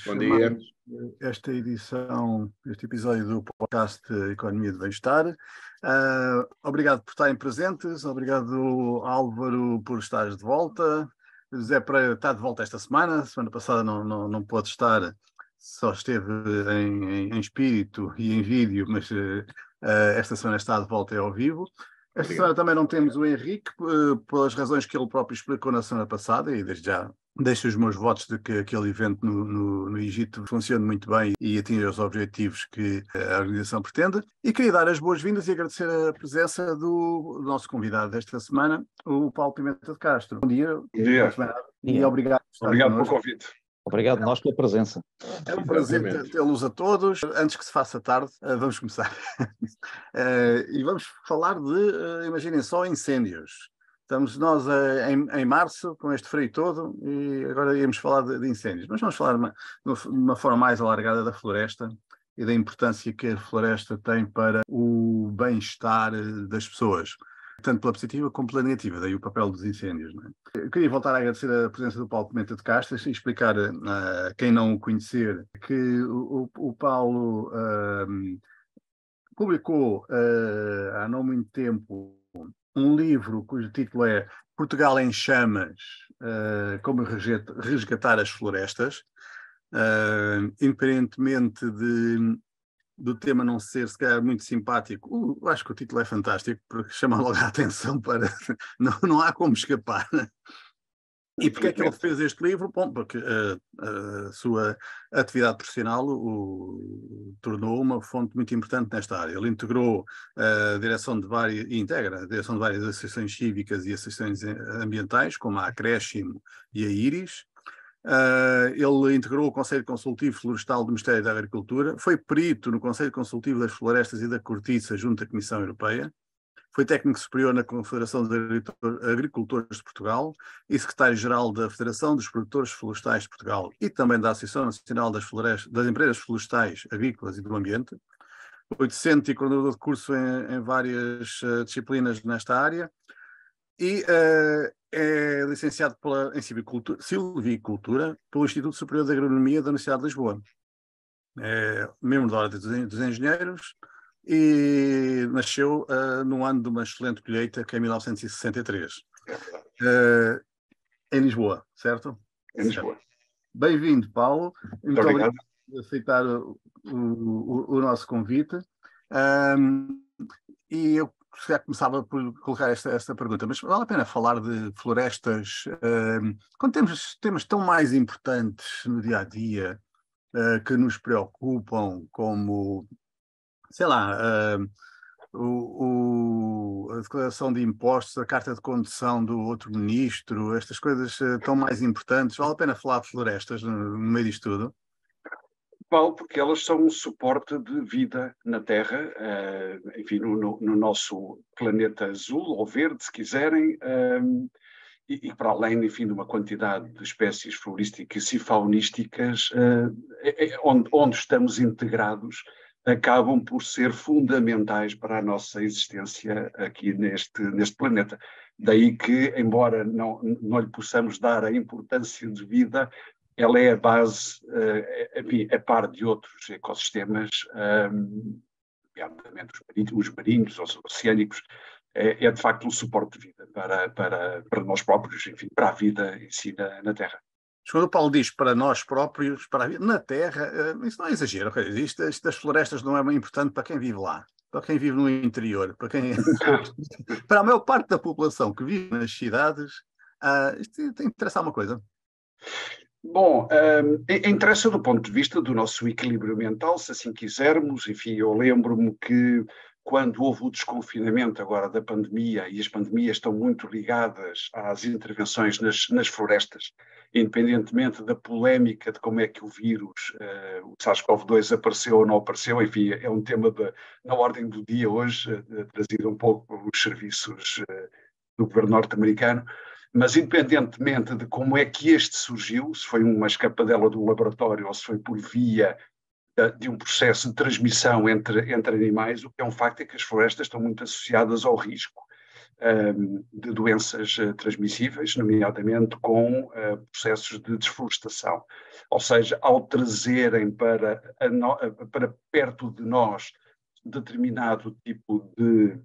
Bom dia. Esta edição, este episódio do podcast Economia de Bem-Estar. Obrigado por estarem presentes, obrigado Álvaro por estares de volta. José Pereira está de volta esta semana passada não pôde estar, só esteve em espírito e em vídeo, mas esta semana está de volta ao vivo. Esta semana também não temos o Henrique, pelas razões que ele próprio explicou na semana passada, e desde já deixo os meus votos de que aquele evento no Egito funcione muito bem e atinja os objetivos que a organização pretende. E queria dar as boas-vindas e agradecer a presença do nosso convidado desta semana, o Paulo Pimenta de Castro. Bom dia. Bom dia. E obrigado por estar Obrigado connosco. pelo convite. Obrigado nós pela presença. É um prazer tê-los a todos. Antes que se faça tarde, vamos começar. E vamos falar de, imaginem só, incêndios. Estamos nós em março, com este frio todo, e agora íamos falar de incêndios. Mas vamos falar de uma forma mais alargada da floresta e da importância que a floresta tem para o bem-estar das pessoas, tanto pela positiva como pela negativa, daí o papel dos incêndios. Não é? Eu queria voltar a agradecer a presença do Paulo Pimenta de Castro e explicar a quem não o conhecer que o Paulo publicou há não muito tempo um livro cujo título é Portugal em Chamas, como resgatar as florestas, independentemente do tema não ser, se calhar, muito simpático. Acho que o título é fantástico, porque chama logo a atenção para... não há como escapar. E porquê é que ele fez este livro? Bom, porque a sua atividade profissional o tornou uma fonte muito importante nesta área. Ele integrou a direção de várias, e integra a direção de várias associações cívicas e associações ambientais, como a Acréscimo e a Íris. Ele integrou o Conselho Consultivo Florestal do Ministério da Agricultura, foi perito no Conselho Consultivo das Florestas e da Cortiça junto à Comissão Europeia, foi técnico superior na Confederação de Agricultores de Portugal e secretário-geral da Federação dos Produtores Florestais de Portugal e também da Associação Nacional das Empresas Florestais, Agrícolas e do Ambiente. Foi docente e coordenador de curso em várias disciplinas nesta área e é licenciado em silvicultura pelo Instituto Superior de Agronomia da Universidade de Lisboa. É membro da Ordem dos Engenheiros e nasceu no ano de uma excelente colheita, que é 1963. Em Lisboa, certo? Em Lisboa. Bem-vindo, Paulo. Muito obrigado por aceitar o nosso convite. E eu já começava por colocar esta pergunta, mas vale a pena falar de florestas quando temos temas tão mais importantes no dia-a-dia que nos preocupam, como, sei lá, a declaração de impostos, a carta de condução do outro ministro, estas coisas tão mais importantes. Vale a pena falar de florestas no meio disto tudo? Vale, porque elas são um suporte de vida na Terra, enfim, no nosso planeta azul, ou verde, se quiserem, e para além, enfim, de uma quantidade de espécies florísticas e faunísticas, onde estamos integrados, acabam por ser fundamentais para a nossa existência aqui neste planeta. Daí que, embora não lhe possamos dar a importância de vida, ela é a base, enfim, a par de outros ecossistemas, obviamente os marinhos, os oceânicos, é de facto um suporte de vida para nós próprios, enfim, para a vida em si na Terra. Quando o Paulo diz para nós próprios, para a vida na Terra, isso não é exagero. Isto das florestas não é importante para quem vive lá, para quem vive no interior, para a maior parte da população que vive nas cidades, isto interessa uma coisa. Bom, interessa do ponto de vista do nosso equilíbrio mental, se assim quisermos. Enfim, eu lembro-me que quando houve o desconfinamento agora da pandemia, e as pandemias estão muito ligadas às intervenções nas florestas, independentemente da polémica de como é que o vírus, o SARS-CoV-2 apareceu ou não apareceu, enfim, é um tema na ordem do dia hoje, trazido um pouco pelos serviços do governo norte-americano. Mas independentemente de como é que este surgiu, se foi uma escapadela do laboratório ou se foi por via de um processo de transmissão entre animais, o que é um facto é que as florestas estão muito associadas ao risco. de doenças transmissíveis, nomeadamente com processos de desflorestação. Ou seja, ao trazerem para perto de nós determinado tipo de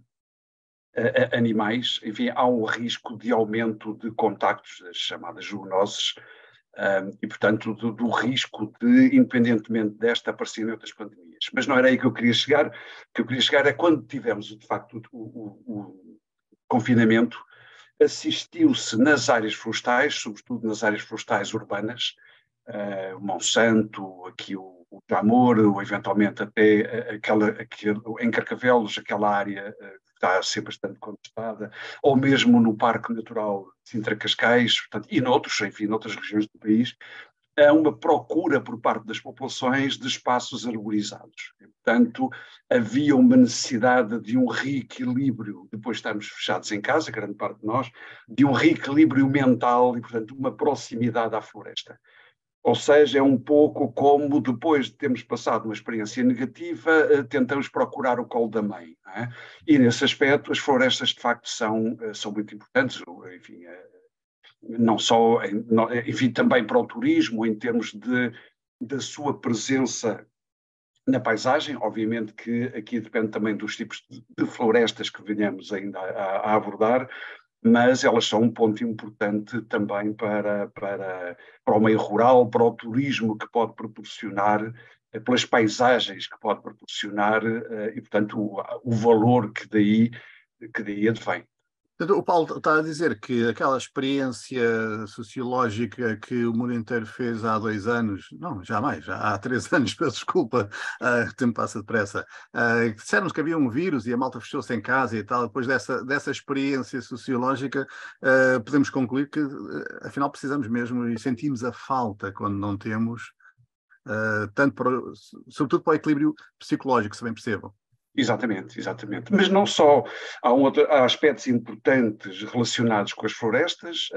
animais, enfim, há um risco de aumento de contactos, as chamadas zoonoses, e, portanto, do risco de, independentemente desta, aparecerem outras pandemias. Mas não era aí que eu queria chegar. O que eu queria chegar é quando tivemos, de facto, o confinamento, assistiu-se nas áreas florestais, sobretudo nas áreas florestais urbanas, o Monsanto, aqui o Jamor, ou eventualmente até em Carcavelos, aquela área que está a ser bastante contestada, ou mesmo no Parque Natural de Sintra-Cascais, portanto, e noutros, enfim, noutras regiões do país, há uma procura por parte das populações de espaços arborizados. E, portanto, havia uma necessidade de um reequilíbrio, depois de estarmos fechados em casa, grande parte de nós, de um reequilíbrio mental e, portanto, uma proximidade à floresta. Ou seja, é um pouco como depois de termos passado uma experiência negativa, tentamos procurar o colo da mãe. Não é? E nesse aspecto as florestas de facto são muito importantes, enfim, não só, enfim, também para o turismo, em termos da sua presença na paisagem. Obviamente que aqui depende também dos tipos de florestas que venhamos ainda a abordar, mas elas são um ponto importante também para o meio rural, para o turismo que pode proporcionar, pelas paisagens que pode proporcionar e, portanto, o valor que daí advém. O Paulo está a dizer que aquela experiência sociológica que o mundo inteiro fez há 2 anos, não, já mais, já há 3 anos, peço desculpa, o tempo passa depressa, disseram-nos que havia um vírus e a malta fechou-se em casa e tal. Depois dessa experiência sociológica, podemos concluir que, afinal, precisamos mesmo e sentimos a falta quando não temos, sobretudo para o equilíbrio psicológico, se bem percebam. Exatamente, exatamente. Mas não só, há aspectos importantes relacionados com as florestas,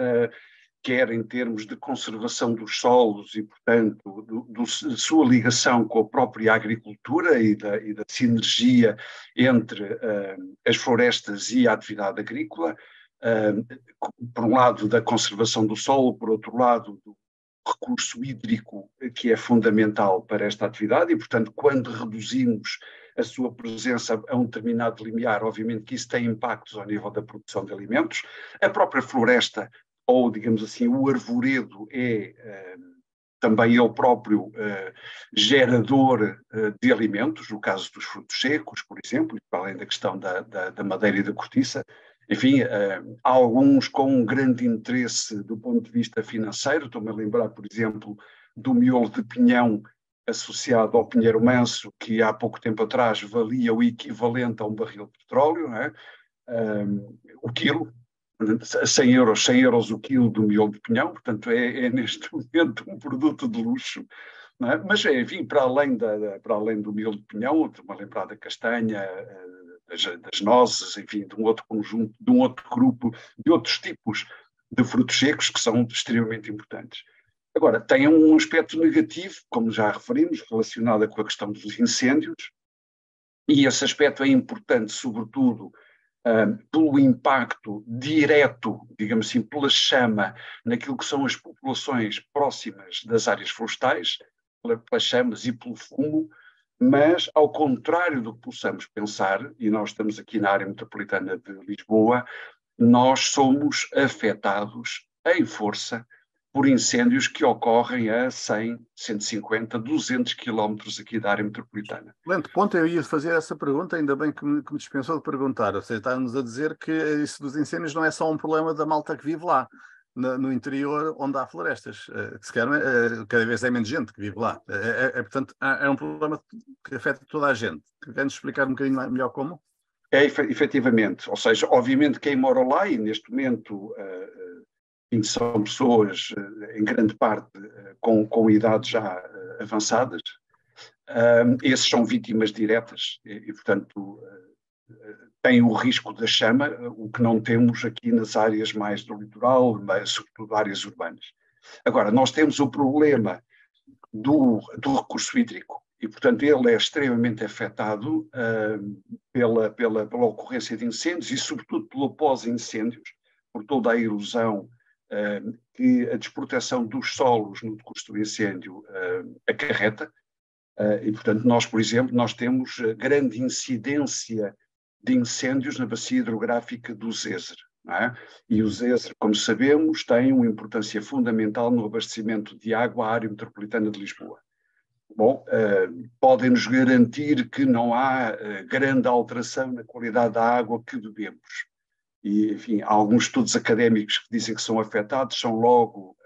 quer em termos de conservação dos solos e, portanto, de sua ligação com a própria agricultura e da sinergia entre as florestas e a atividade agrícola, por um lado da conservação do solo, por outro lado do recurso hídrico, que é fundamental para esta atividade, e, portanto, quando reduzimos a sua presença a um determinado limiar, obviamente que isso tem impactos ao nível da produção de alimentos. A própria floresta, ou digamos assim, o arvoredo é também ele próprio gerador de alimentos, no caso dos frutos secos, por exemplo, além da questão da madeira e da cortiça. Enfim, há alguns com um grande interesse do ponto de vista financeiro. Estou-me a lembrar, por exemplo, do miolo de pinhão associado ao pinheiro manso, que há pouco tempo atrás valia o equivalente a um barril de petróleo, não é? O quilo, 100 euros o quilo do miolo de pinhão, portanto é neste momento um produto de luxo. Não é? Mas, enfim, para além do miolo de pinhão, estou-me a lembrar da castanha, das nozes, enfim, de um outro conjunto, de um outro grupo, de outros tipos de frutos secos que são extremamente importantes. Agora, tem um aspecto negativo, como já referimos, relacionado com a questão dos incêndios, e esse aspecto é importante, sobretudo, pelo impacto direto, digamos assim, pela chama, naquilo que são as populações próximas das áreas florestais, pelas chamas e pelo fumo, mas, ao contrário do que possamos pensar, e nós estamos aqui na área metropolitana de Lisboa, nós somos afetados em força por incêndios que ocorrem a 100, 150, 200 quilómetros aqui da área metropolitana. Excelente ponto, eu ia fazer essa pergunta, ainda bem que me dispensou de perguntar. Ou seja, está-nos a dizer que isso dos incêndios não é só um problema da malta que vive lá, no interior onde há florestas, que se calhar cada vez é menos gente que vive lá. Portanto, é um problema que afeta toda a gente. Quer-nos explicar um bocadinho melhor como? Efetivamente, ou seja, obviamente quem mora lá, e neste momento são pessoas, em grande parte, com idades já avançadas, esses são vítimas diretas e portanto, têm o risco da chama, o que não temos aqui nas áreas mais do litoral, mas sobretudo áreas urbanas. Agora, nós temos o problema do recurso hídrico, E, portanto, ele é extremamente afetado pela ocorrência de incêndios e, sobretudo, pelo pós-incêndios, por toda a erosão que a desproteção dos solos no decurso do incêndio acarreta. E, portanto, nós, por exemplo, nós temos grande incidência de incêndios na bacia hidrográfica do Zezer. Não é? E o Zezer, como sabemos, tem uma importância fundamental no abastecimento de água à área metropolitana de Lisboa. Bom, podem-nos garantir que não há grande alteração na qualidade da água que bebemos. E, enfim, há alguns estudos académicos que dizem que são afetados, são logo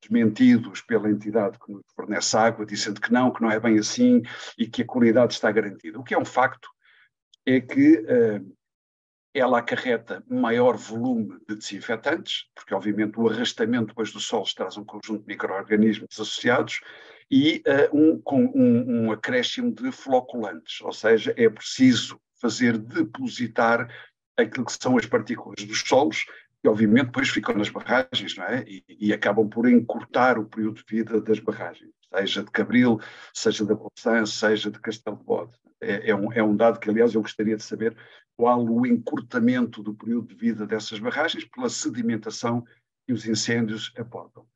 desmentidos pela entidade que nos fornece água, dizendo que não é bem assim e que a qualidade está garantida. O que é um facto é que ela acarreta maior volume de desinfetantes, porque obviamente o arrastamento depois dos solos traz um conjunto de micro-organismos associados e um acréscimo de floculantes, ou seja, é preciso fazer depositar aquilo que são as partículas dos solos, que obviamente depois ficam nas barragens, não é? E acabam por encurtar o período de vida das barragens, seja de Cabril, seja da Bolsã, seja de Castelo de Bode. É um dado que, aliás, eu gostaria de saber qual o encurtamento do período de vida dessas barragens pela sedimentação que os incêndios aportam.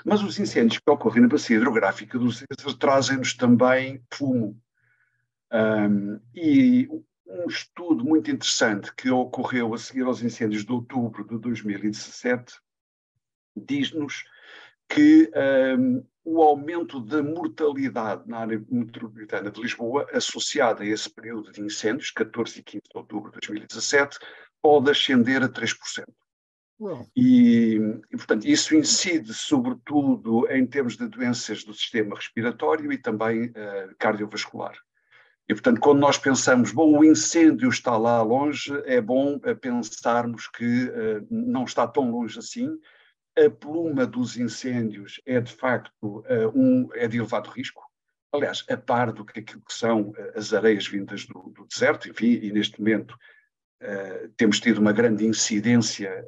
Mas os incêndios que ocorrem na bacia hidrográfica do Zezer trazem-nos também fumo. E um estudo muito interessante que ocorreu a seguir aos incêndios de outubro de 2017 diz-nos que o aumento da mortalidade na área metropolitana de Lisboa, associada a esse período de incêndios, 14 e 15 de outubro de 2017, pode ascender a 3%. E, portanto, isso incide sobretudo em termos de doenças do sistema respiratório e também cardiovascular. E, portanto, quando nós pensamos, bom, o incêndio está lá longe, é bom pensarmos que não está tão longe assim. A pluma dos incêndios é, de facto, é de elevado risco. Aliás, a par do que aquilo que são as areias vindas do deserto, enfim, e neste momento temos tido uma grande incidência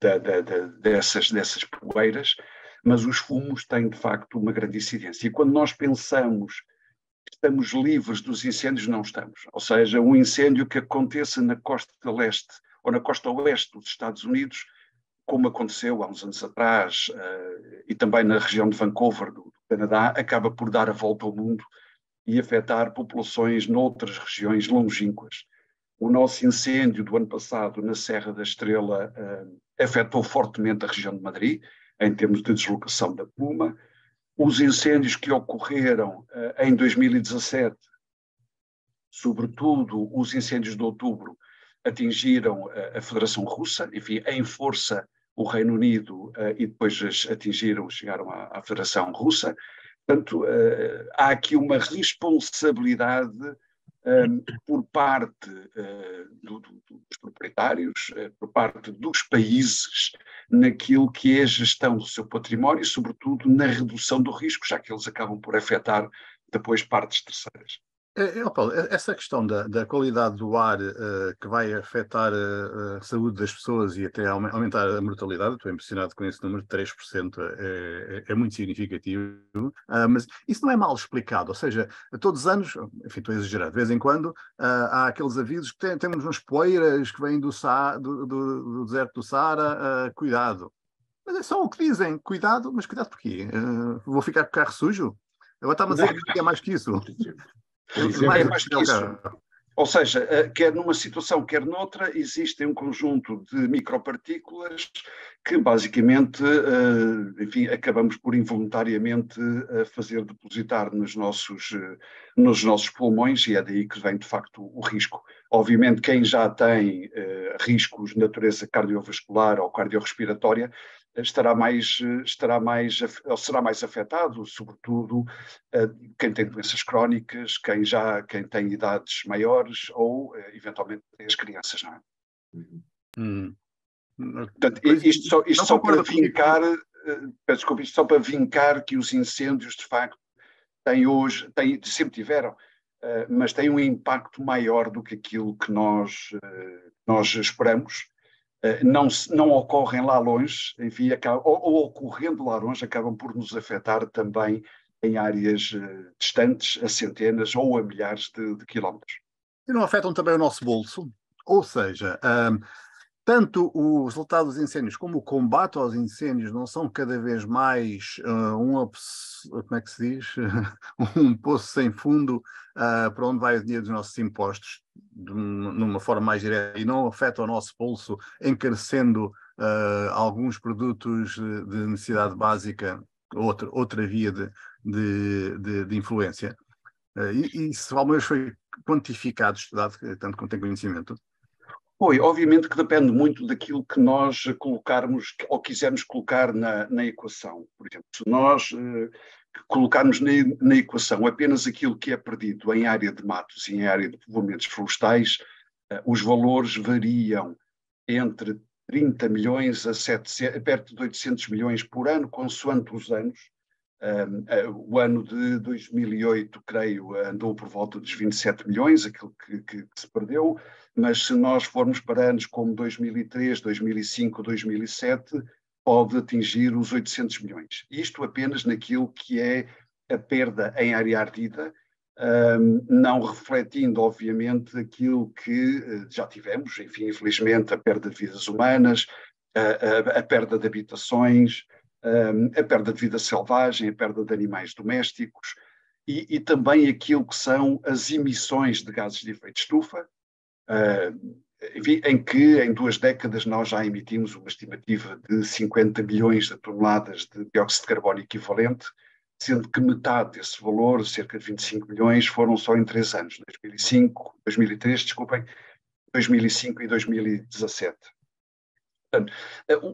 dessas poeiras, mas os fumos têm, de facto, uma grande incidência. E quando nós pensamos que estamos livres dos incêndios, não estamos. Ou seja, um incêndio que aconteça na costa leste ou na costa oeste dos Estados Unidos, como aconteceu há uns anos atrás, e também na região de Vancouver, do Canadá, acaba por dar a volta ao mundo e afetar populações noutras regiões longínquas. O nosso incêndio do ano passado na Serra da Estrela afetou fortemente a região de Madrid, em termos de deslocação da pluma. Os incêndios que ocorreram em 2017, sobretudo os incêndios de outubro, atingiram a Federação Russa, enfim, em força o Reino Unido e depois chegaram à Federação Russa. Portanto, há aqui uma responsabilidade por parte dos proprietários, por parte dos países, naquilo que é a gestão do seu património e, sobretudo, na redução do risco, já que eles acabam por afetar depois partes terceiras. Paulo, essa questão da qualidade do ar que vai afetar a saúde das pessoas e até aumentar a mortalidade, estou impressionado com esse número de 3%, é muito significativo, mas isso não é mal explicado, ou seja, todos os anos, enfim, estou a exagerar, de vez em quando, há aqueles avisos que temos umas poeiras que vêm do deserto do Saara, cuidado. Mas é só o que dizem, cuidado, mas cuidado porquê? Vou ficar com o carro sujo? Agora está-me a dizer que é mais que isso. É mais que isso. Ou seja, quer numa situação, quer noutra, existe um conjunto de micropartículas que basicamente, enfim, acabamos por involuntariamente fazer depositar nos nossos pulmões, e é daí que vem de facto o risco. Obviamente quem já tem riscos de natureza cardiovascular ou cardiorrespiratória será mais afetado, sobretudo quem tem doenças crónicas, quem tem idades maiores ou, eventualmente, as crianças, não é? Portanto, isto só para vincar, isto só para vincar que os incêndios, de facto, sempre tiveram, mas têm um impacto maior do que aquilo que nós esperamos. Não ocorrem lá longe, enfim, ou ocorrendo lá longe, acabam por nos afetar também em áreas distantes, a centenas ou a milhares de quilómetros. E não afetam também o nosso bolso? Ou seja, tanto os resultados dos incêndios como o combate aos incêndios não são cada vez mais como é que se diz? Um poço sem fundo para onde vai o dinheiro dos nossos impostos, numa forma mais direta, e não afeta o nosso bolso, encarecendo alguns produtos de necessidade básica, outra via de influência. E isso, ao menos, foi quantificado, estudado, tanto quanto tem conhecimento? Obviamente que depende muito daquilo que nós colocarmos ou quisermos colocar na equação. Por exemplo, se nós colocarmos na equação apenas aquilo que é perdido em área de matos e em área de povoamentos florestais, os valores variam entre 30 milhões a perto de 800 milhões por ano, consoante os anos. O ano de 2008, creio, andou por volta dos 27 milhões, aquilo que se perdeu, mas se nós formos para anos como 2003, 2005, 2007, pode atingir os 800 milhões. Isto apenas naquilo que é a perda em área ardida, não refletindo, obviamente, aquilo que já tivemos, enfim, infelizmente, a perda de vidas humanas, a perda de habitações, a perda de vida selvagem, a perda de animais domésticos e também aquilo que são as emissões de gases de efeito de estufa, em que em 2 décadas nós já emitimos uma estimativa de 50 milhões de toneladas de dióxido de carbono equivalente, sendo que metade desse valor, cerca de 25 milhões, foram só em 3 anos, 2003, desculpem, 2005 e 2017. Portanto,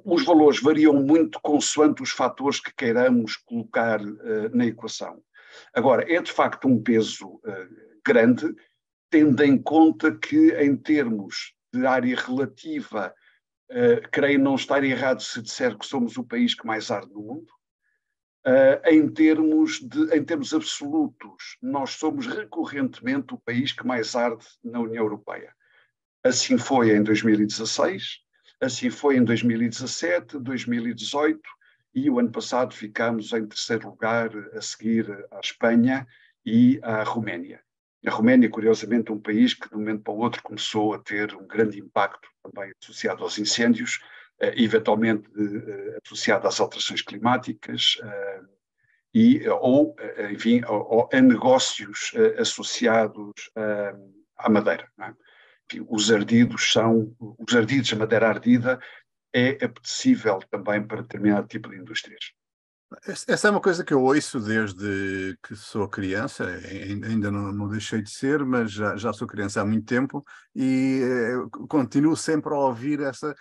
os valores variam muito consoante os fatores que queiramos colocar na equação. Agora, é de facto um peso grande, tendo em conta que, em termos de área relativa, creio não estar errado se disser que somos o país que mais arde no mundo. Em termos absolutos, nós somos recorrentemente o país que mais arde na União Europeia. Assim foi em 2016, assim foi em 2017, 2018 e o ano passado ficámos em 3º lugar, a seguir à Espanha e à Roménia. A Roménia, curiosamente, é um país que de um momento para o outro começou a ter um grande impacto também associado aos incêndios, eventualmente associado às alterações climáticas ou a negócios associados à madeira. Não é? Os ardidos, a madeira ardida é apetecível também para determinado tipo de indústrias. Essa é uma coisa que eu ouço desde que sou criança, ainda não deixei de ser, mas já sou criança há muito tempo e continuo sempre a ouvir essa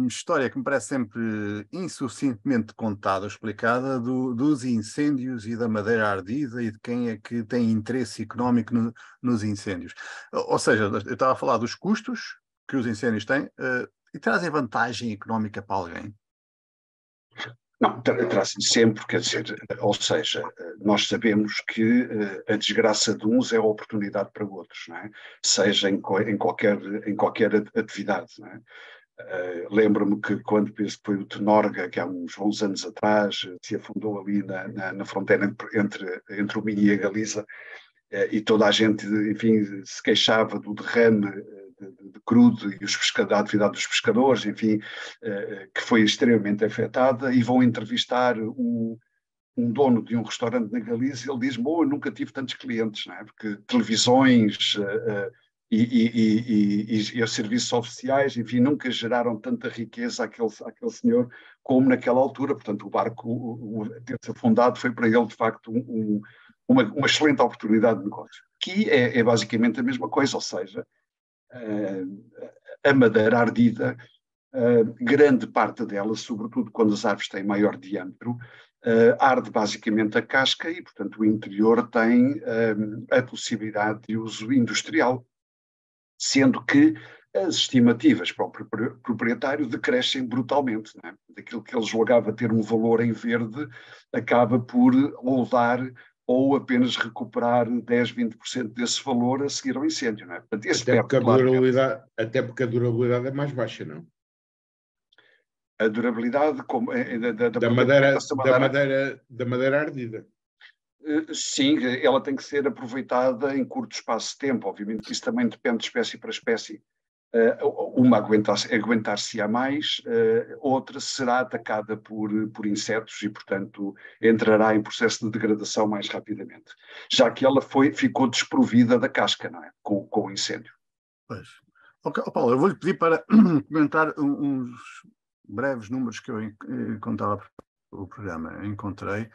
história que me parece sempre insuficientemente contada, explicada, dos incêndios e da madeira ardida e de quem é que tem interesse económico nos incêndios. Ou seja, eu estava a falar dos custos que os incêndios têm e trazem vantagem económica para alguém. Não, trazem sempre, quer dizer, ou seja, nós sabemos que a desgraça de uns é a oportunidade para outros, não é? Seja em qualquer atividade, não é? Lembro-me que quando penso que foi o Tenorga, que há uns bons anos atrás se afundou ali na fronteira entre o Minho e a Galiza, e toda a gente, enfim, se queixava do derrame de crudo e a atividade dos pescadores, enfim, que foi extremamente afetada, e vão entrevistar um dono de um restaurante na Galiza, ele diz: eu nunca tive tantos clientes, não é? Porque televisões e os serviços oficiais, enfim, nunca geraram tanta riqueza àquele senhor como naquela altura. Portanto, o barco ter-se afundado foi para ele, de facto, uma excelente oportunidade de negócio. Que é basicamente a mesma coisa, ou seja, a madeira ardida, grande parte dela, sobretudo quando as árvores têm maior diâmetro, arde basicamente a casca e, portanto, o interior tem a possibilidade de uso industrial, sendo que as estimativas para o proprietário decrescem brutalmente. Não é? Daquilo que ele julgava ter um valor em verde, acaba por ou dar ou apenas recuperar 10, 20% desse valor a seguir ao incêndio. Não é? Portanto, até porque a durabilidade é mais baixa, não? A durabilidade da madeira ardida. Sim, ela tem que ser aproveitada em curto espaço de tempo. Obviamente que isso também depende de espécie para espécie. Uma aguentar-se-á mais, outra será atacada por insetos e, portanto, entrará em processo de degradação mais rapidamente, já que ela ficou desprovida da casca, não é? Com o incêndio. Pois. Ok, Paulo, eu vou-lhe pedir para comentar uns breves números que eu encontrava o programa. Encontrei.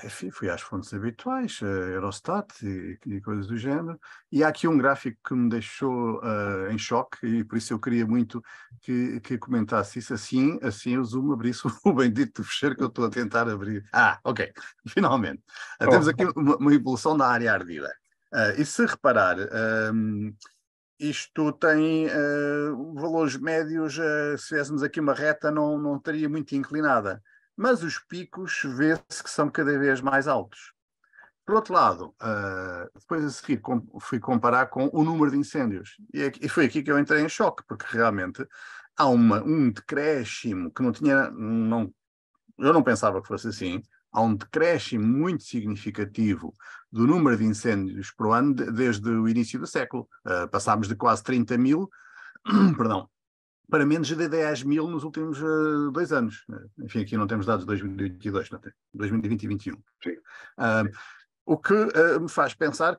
Enfim, fui às fontes habituais, Eurostat e coisas do género, e há aqui um gráfico que me deixou em choque, e por isso eu queria muito que comentasse isso. Assim o Zoom abrisse o bendito fecheiro que eu estou a tentar abrir. Ok, finalmente. Temos aqui uma evolução da área ardida. E se reparar, isto tem valores médios, se tivéssemos aqui uma reta, não estaria muito inclinada. Mas os picos vê-se que são cada vez mais altos. Por outro lado, depois a seguir fui comparar com o número de incêndios. E foi aqui que eu entrei em choque, porque realmente há um decréscimo que eu não pensava que fosse assim. Há um decréscimo muito significativo do número de incêndios por ano desde o início do século. Passámos de quase 30 mil, perdão, para menos de 10 mil nos últimos 2 anos. Enfim, aqui não temos dados de 2022, não tem? 2020 e 2021. Sim. O que me faz pensar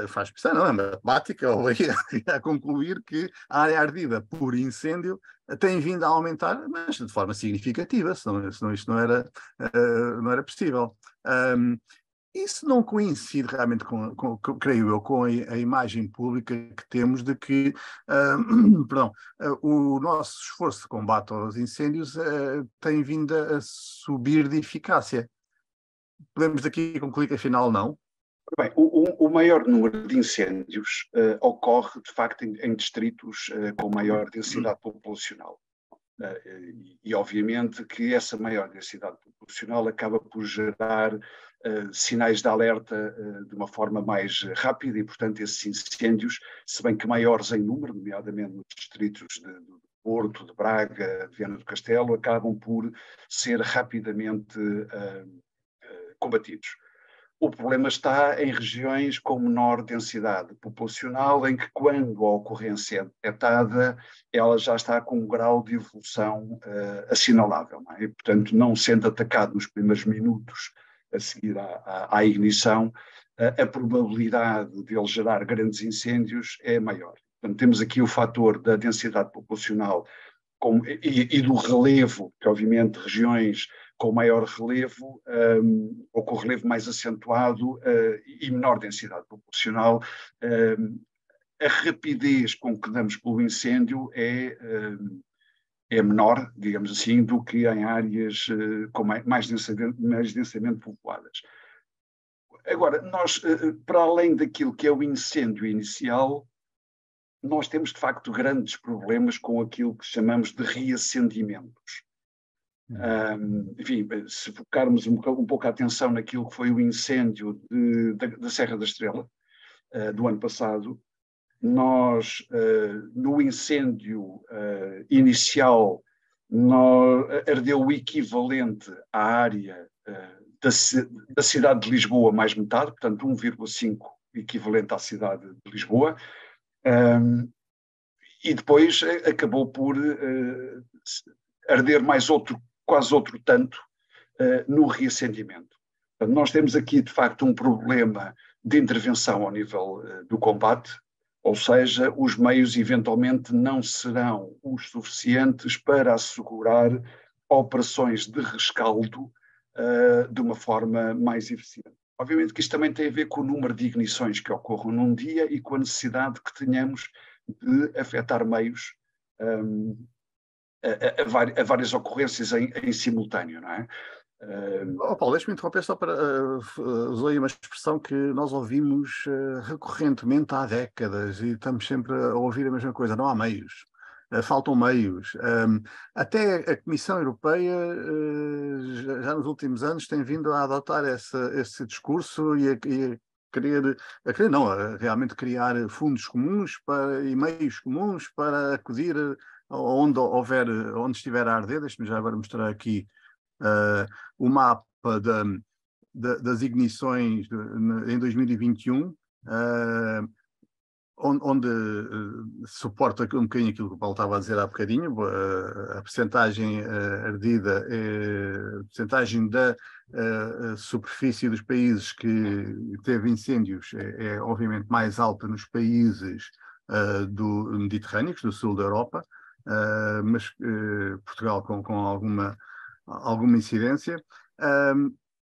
faz pensar, não, é matemática, ou a concluir que a área ardida por incêndio tem vindo a aumentar, mas de forma significativa, senão isto não era possível. Isso não coincide realmente creio eu, com a imagem pública que temos de que o nosso esforço de combate aos incêndios tem vindo a subir de eficácia. Podemos daqui concluir que afinal não? Bem, o maior número de incêndios ocorre, de facto, em distritos com maior densidade populacional. E, obviamente, que essa maior densidade populacional acaba por gerar sinais de alerta de uma forma mais rápida e, portanto, esses incêndios, se bem que maiores em número, nomeadamente nos distritos de Porto, de Braga, de Viana do Castelo, acabam por ser rapidamente combatidos. O problema está em regiões com menor densidade populacional, em que, quando a ocorrência é datada, ela já está com um grau de evolução assinalável. Não é? E, portanto, não sendo atacado nos primeiros minutos a seguir à ignição, a probabilidade de ele gerar grandes incêndios é maior. Portanto, temos aqui o fator da densidade populacional e do relevo, que obviamente regiões com maior relevo ou com relevo mais acentuado e menor densidade populacional, a rapidez com que damos pelo incêndio é menor, digamos assim, do que em áreas mais densamente povoadas. Agora, nós, para além daquilo que é o incêndio inicial, nós temos, de facto, grandes problemas com aquilo que chamamos de reacendimentos. Enfim, se focarmos um pouco a atenção naquilo que foi o incêndio da Serra da Estrela, do ano passado, nós, no incêndio inicial, ardeu o equivalente à área da cidade de Lisboa mais metade, portanto 1,5 equivalente à cidade de Lisboa, e depois acabou por arder quase outro tanto no reacendimento. Portanto, nós temos aqui, de facto, um problema de intervenção ao nível do combate, ou seja, os meios eventualmente não serão os suficientes para assegurar operações de rescaldo de uma forma mais eficiente. Obviamente que isto também tem a ver com o número de ignições que ocorram num dia e com a necessidade que tenhamos de afetar meios a várias ocorrências em simultâneo, não é? Paulo, deixa-me interromper só para usar aí uma expressão que nós ouvimos recorrentemente há décadas e estamos sempre a ouvir a mesma coisa, não há meios. Faltam meios. Até a Comissão Europeia, já nos últimos anos, tem vindo a adotar esse discurso e a realmente criar fundos comuns e meios comuns para acudir onde estiver a arder. Deixe-me já agora mostrar aqui o mapa das ignições em 2021, onde suporta um bocadinho aquilo que o Paulo estava a dizer há bocadinho, a percentagem ardida, a percentagem da superfície dos países que teve incêndios é obviamente mais alta nos países do mediterrâneos, do sul da Europa, mas Portugal com alguma incidência.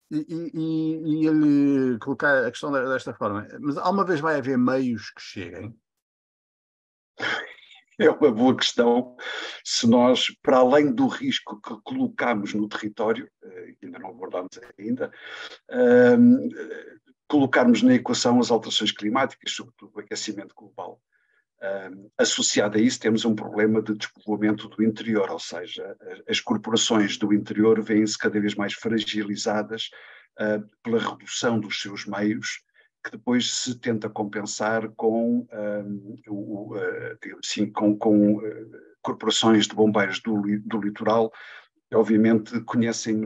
E ele colocar a questão desta forma, mas alguma vez vai haver meios que cheguem? É uma boa questão. Se nós, para além do risco que colocamos no território, ainda não abordamos ainda, colocarmos na equação as alterações climáticas, sobretudo o aquecimento global. Associado a isso, temos um problema de despovoamento do interior, ou seja, as corporações do interior vêm-se cada vez mais fragilizadas pela redução dos seus meios, que depois se tenta compensar com, com corporações de bombeiros do litoral, que obviamente conhecem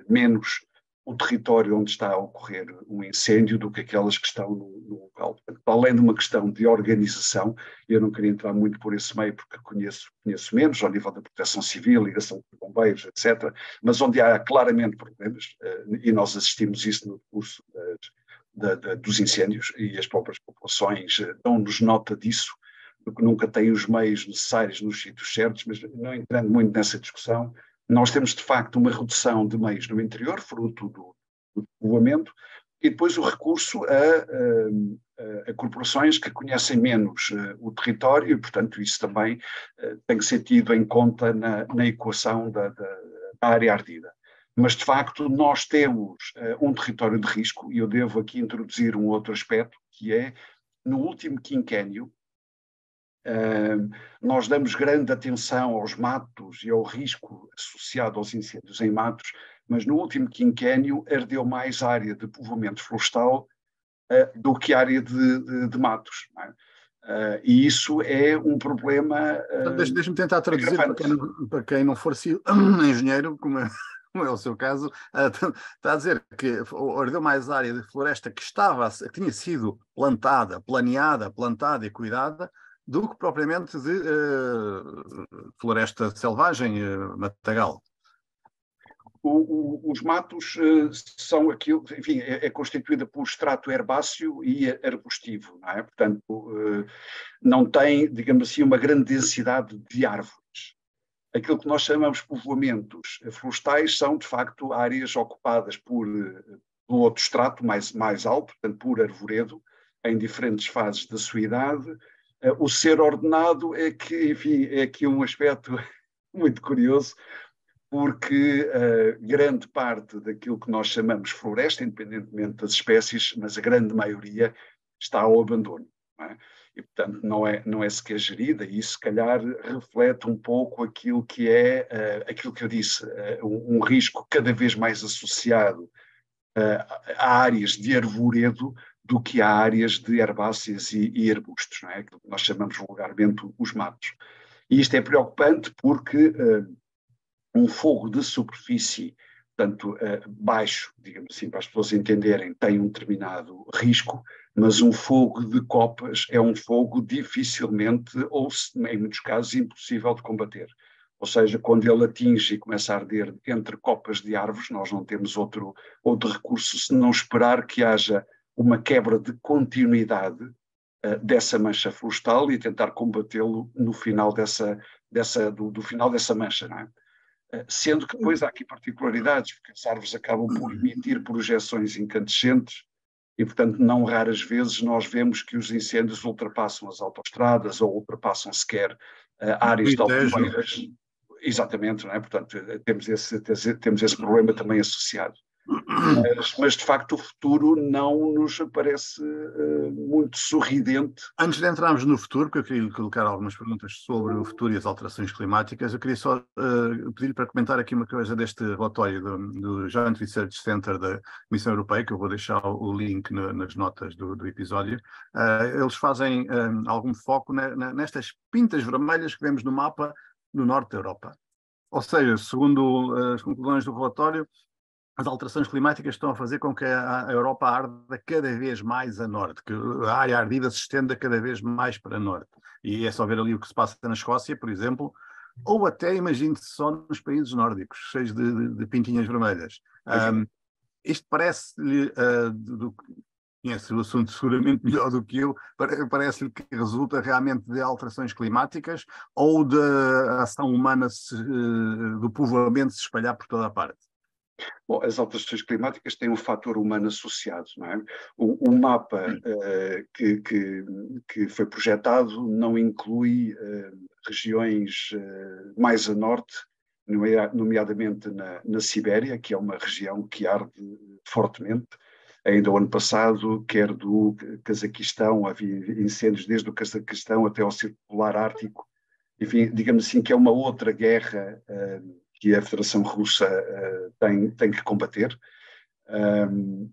menos o território onde está a ocorrer um incêndio do que aquelas que estão no local. Portanto, além de uma questão de organização, eu não queria entrar muito por esse meio porque conheço menos ao nível da proteção civil, ligação de bombeiros, etc., mas onde há claramente problemas, e nós assistimos isso no curso dos incêndios, e as próprias populações dão-nos nota disso, porque nunca têm os meios necessários nos sítios certos, mas não entrando muito nessa discussão, nós temos de facto uma redução de meios no interior, fruto do povoamento, e depois o recurso a corporações que conhecem menos o território, e portanto isso também tem que ser tido em conta na equação da área ardida. Mas de facto nós temos um território de risco, e eu devo aqui introduzir um outro aspecto, que é, no último quinquênio, nós damos grande atenção aos matos e ao risco associado aos incêndios em matos, mas no último quinquênio ardeu mais área de povoamento florestal do que área de matos. Não é? E isso é um problema. Deixa-me tentar traduzir para quem não for engenheiro, como é o seu caso, está a dizer que ardeu mais área de floresta que tinha sido planeada e cuidada, do que propriamente de floresta selvagem, matagal. Os matos são aquilo, enfim, é constituída por extrato herbáceo e arbustivo, não é? Portanto, não tem, digamos assim, uma grande densidade de árvores. Aquilo que nós chamamos de povoamentos florestais são, de facto, áreas ocupadas por outro extrato mais alto, portanto, por arvoredo, em diferentes fases da sua idade. O ser ordenado é que, enfim, é aqui um aspecto muito curioso, porque grande parte daquilo que nós chamamos floresta, independentemente das espécies, mas a grande maioria está ao abandono. Não é? E, portanto, não é sequer gerida, e isso, se calhar, reflete um pouco aquilo que é, aquilo que eu disse, um risco cada vez mais associado a áreas de arvoredo do que a áreas de herbáceas e arbustos, não é? Aquilo que nós chamamos vulgarmente os matos. E isto é preocupante porque um fogo de superfície, portanto, baixo, digamos assim, para as pessoas entenderem, tem um determinado risco, mas um fogo de copas é um fogo dificilmente, ou em muitos casos, impossível de combater. Ou seja, quando ele atinge e começa a arder entre copas de árvores, nós não temos outro recurso senão esperar que haja uma quebra de continuidade dessa mancha florestal e tentar combatê-lo no final do final dessa mancha, não é? Sendo que depois há aqui particularidades, porque as árvores acabam por emitir projeções incandescentes e, portanto, não raras vezes nós vemos que os incêndios ultrapassam as autoestradas ou ultrapassam sequer áreas de albufeiras. Exatamente, não é? Portanto, temos esse problema também associado. Mas, de facto, o futuro não nos parece muito sorridente. Antes de entrarmos no futuro, porque eu queria colocar algumas perguntas sobre o futuro e as alterações climáticas, eu queria só pedir-lhe para comentar aqui uma coisa deste relatório do Joint Research Center da Comissão Europeia, que eu vou deixar o link nas notas do episódio. Eles fazem algum foco nestas pintas vermelhas que vemos no mapa no norte da Europa. Ou seja, segundo as conclusões do relatório, as alterações climáticas estão a fazer com que a Europa arda cada vez mais a norte, que a área ardida se estenda cada vez mais para norte. E é só ver ali o que se passa na Escócia, por exemplo, ou até, imagine-se, só nos países nórdicos, cheios de pintinhas vermelhas. Isto parece-lhe, conhece o assunto seguramente melhor do que eu, parece-lhe que resulta realmente de alterações climáticas ou da ação humana do povoamento se espalhar por toda a parte? Bom, as alterações climáticas têm um fator humano associado, não é? O mapa que foi projetado não inclui regiões mais a norte, nomeadamente na Sibéria, que é uma região que arde fortemente. Ainda o ano passado, quer do Cazaquistão, havia incêndios desde o Cazaquistão até ao Círculo Polar Ártico. Enfim, digamos assim que é uma outra guerra que a Federação Russa tem que combater,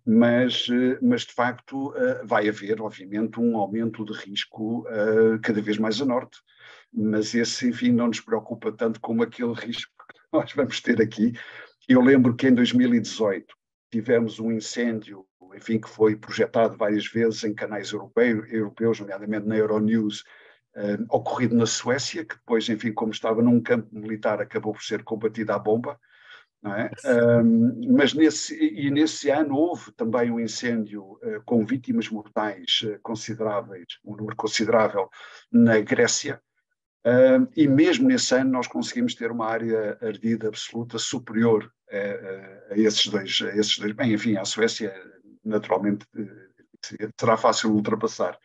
mas de facto vai haver, obviamente, um aumento de risco cada vez mais a norte, mas esse, enfim, não nos preocupa tanto como aquele risco que nós vamos ter aqui. Eu lembro que em 2018 tivemos um incêndio, enfim, que foi projetado várias vezes em canais europeus, nomeadamente na Euronews, ocorrido na Suécia, que depois, enfim, como estava num campo militar, acabou por ser combatida à bomba, não é? Mas nesse ano houve também um incêndio com vítimas mortais consideráveis, um número considerável, na Grécia, e mesmo nesse ano nós conseguimos ter uma área ardida absoluta superior a esses dois. Bem, enfim, a Suécia naturalmente será fácil ultrapassar,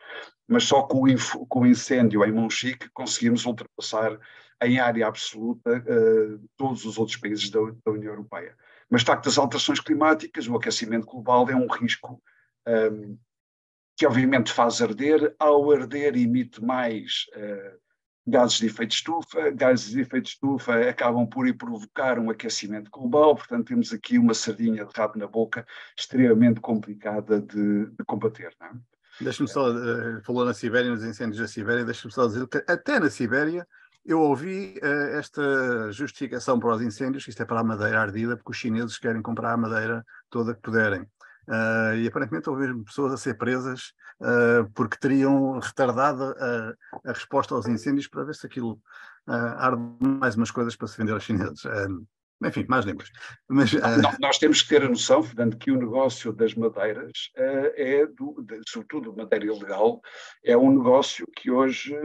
mas só com o incêndio em Monchique conseguimos ultrapassar em área absoluta todos os outros países da União Europeia. Mas, de facto, as alterações climáticas, o aquecimento global é um risco que obviamente faz arder. Ao arder emite mais gases de efeito de estufa. Gases de efeito de estufa acabam por provocar um aquecimento global, portanto temos aqui uma sardinha de rabo na boca extremamente complicada de combater, não é? Deixa-me só, falou na Sibéria, nos incêndios da Sibéria, deixa-me só dizer que até na Sibéria eu ouvi esta justificação para os incêndios, que isto é para a madeira ardida, porque os chineses querem comprar a madeira toda que puderem. E aparentemente houve mesmo pessoas a ser presas porque teriam retardado a resposta aos incêndios para ver se aquilo arde mais umas coisas para se vender aos chineses. Enfim, mais línguas. Mas, nós temos que ter a noção, Fernando, que o negócio das madeiras sobretudo madeira ilegal, é um negócio que hoje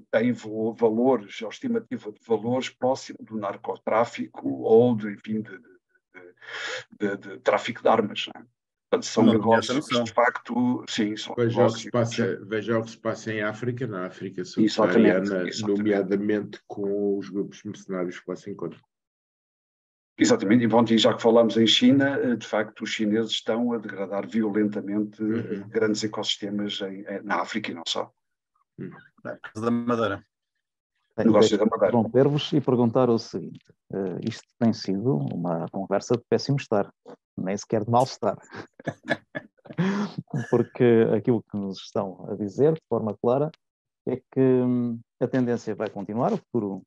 tem valores, a estimativa de valores próximo do narcotráfico ou enfim, de tráfico de armas. Não é? Portanto, são negócios, de facto, sim, são negócios. Veja o que se passa em África, na África subsaariana, nomeadamente com os grupos mercenários que lá se encontram. Exatamente, e, bom, e já que falamos em China, de facto os chineses estão a degradar violentamente grandes ecossistemas na África e não só. Da Madeira. Negócio da Madeira. Interromper-vos e perguntar o seguinte, isto tem sido uma conversa de péssimo estar, nem sequer de mal-estar. Porque aquilo que nos estão a dizer, de forma clara, é que a tendência vai continuar, o futuro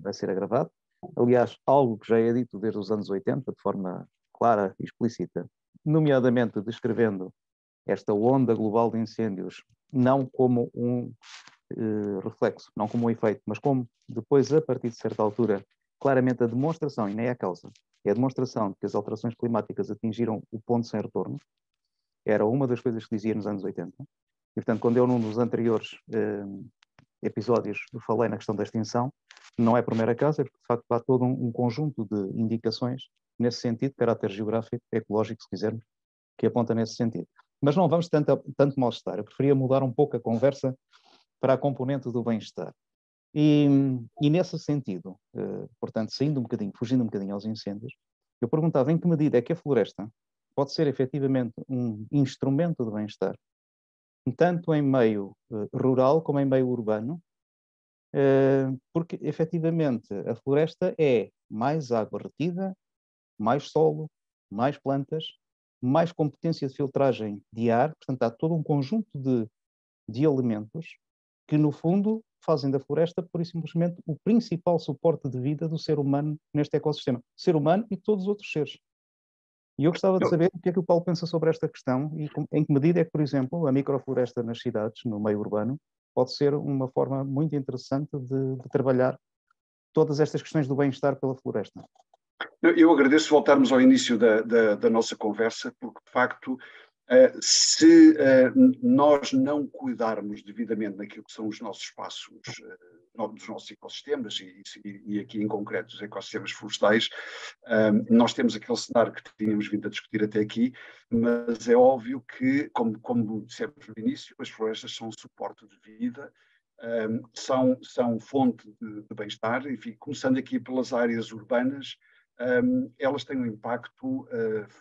vai ser agravado. Aliás, algo que já é dito desde os anos 80, de forma clara e explícita, nomeadamente descrevendo esta onda global de incêndios, não como um reflexo, não como um efeito, mas como depois, a partir de certa altura, claramente a demonstração, e nem é a causa, é a demonstração de que as alterações climáticas atingiram o ponto sem retorno, era uma das coisas que dizia nos anos 80. E, portanto, quando eu num dos anteriores episódios falei na questão da extinção, não é por mera causa, é porque de facto há todo um conjunto de indicações nesse sentido, de caráter geográfico, ecológico, se quisermos, que aponta nesse sentido. Mas não vamos tanto mal-estar. Eu preferia mudar um pouco a conversa para a componente do bem-estar. E nesse sentido, portanto, fugindo um bocadinho aos incêndios, eu perguntava em que medida é que a floresta pode ser efetivamente um instrumento de bem-estar, tanto em meio rural como em meio urbano, porque efetivamente a floresta é mais água retida, mais solo, mais plantas, mais competência de filtragem de ar, portanto há todo um conjunto de elementos que no fundo fazem da floresta pura e simplesmente o principal suporte de vida do ser humano neste ecossistema. Ser humano e todos os outros seres. E eu gostava de saber o que é que o Paulo pensa sobre esta questão e em que medida é que, por exemplo, a microfloresta nas cidades, no meio urbano, pode ser uma forma muito interessante de trabalhar todas estas questões do bem-estar pela floresta. Eu agradeço voltarmos ao início da nossa conversa, porque, de facto, se nós não cuidarmos devidamente daquilo que são os nossos espaços, dos nossos ecossistemas, e aqui em concreto os ecossistemas florestais, nós temos aquele cenário que tínhamos vindo a discutir até aqui, mas é óbvio que, como dissemos no início, as florestas são um suporte de vida, são fonte de bem-estar, enfim, começando aqui pelas áreas urbanas, elas têm um impacto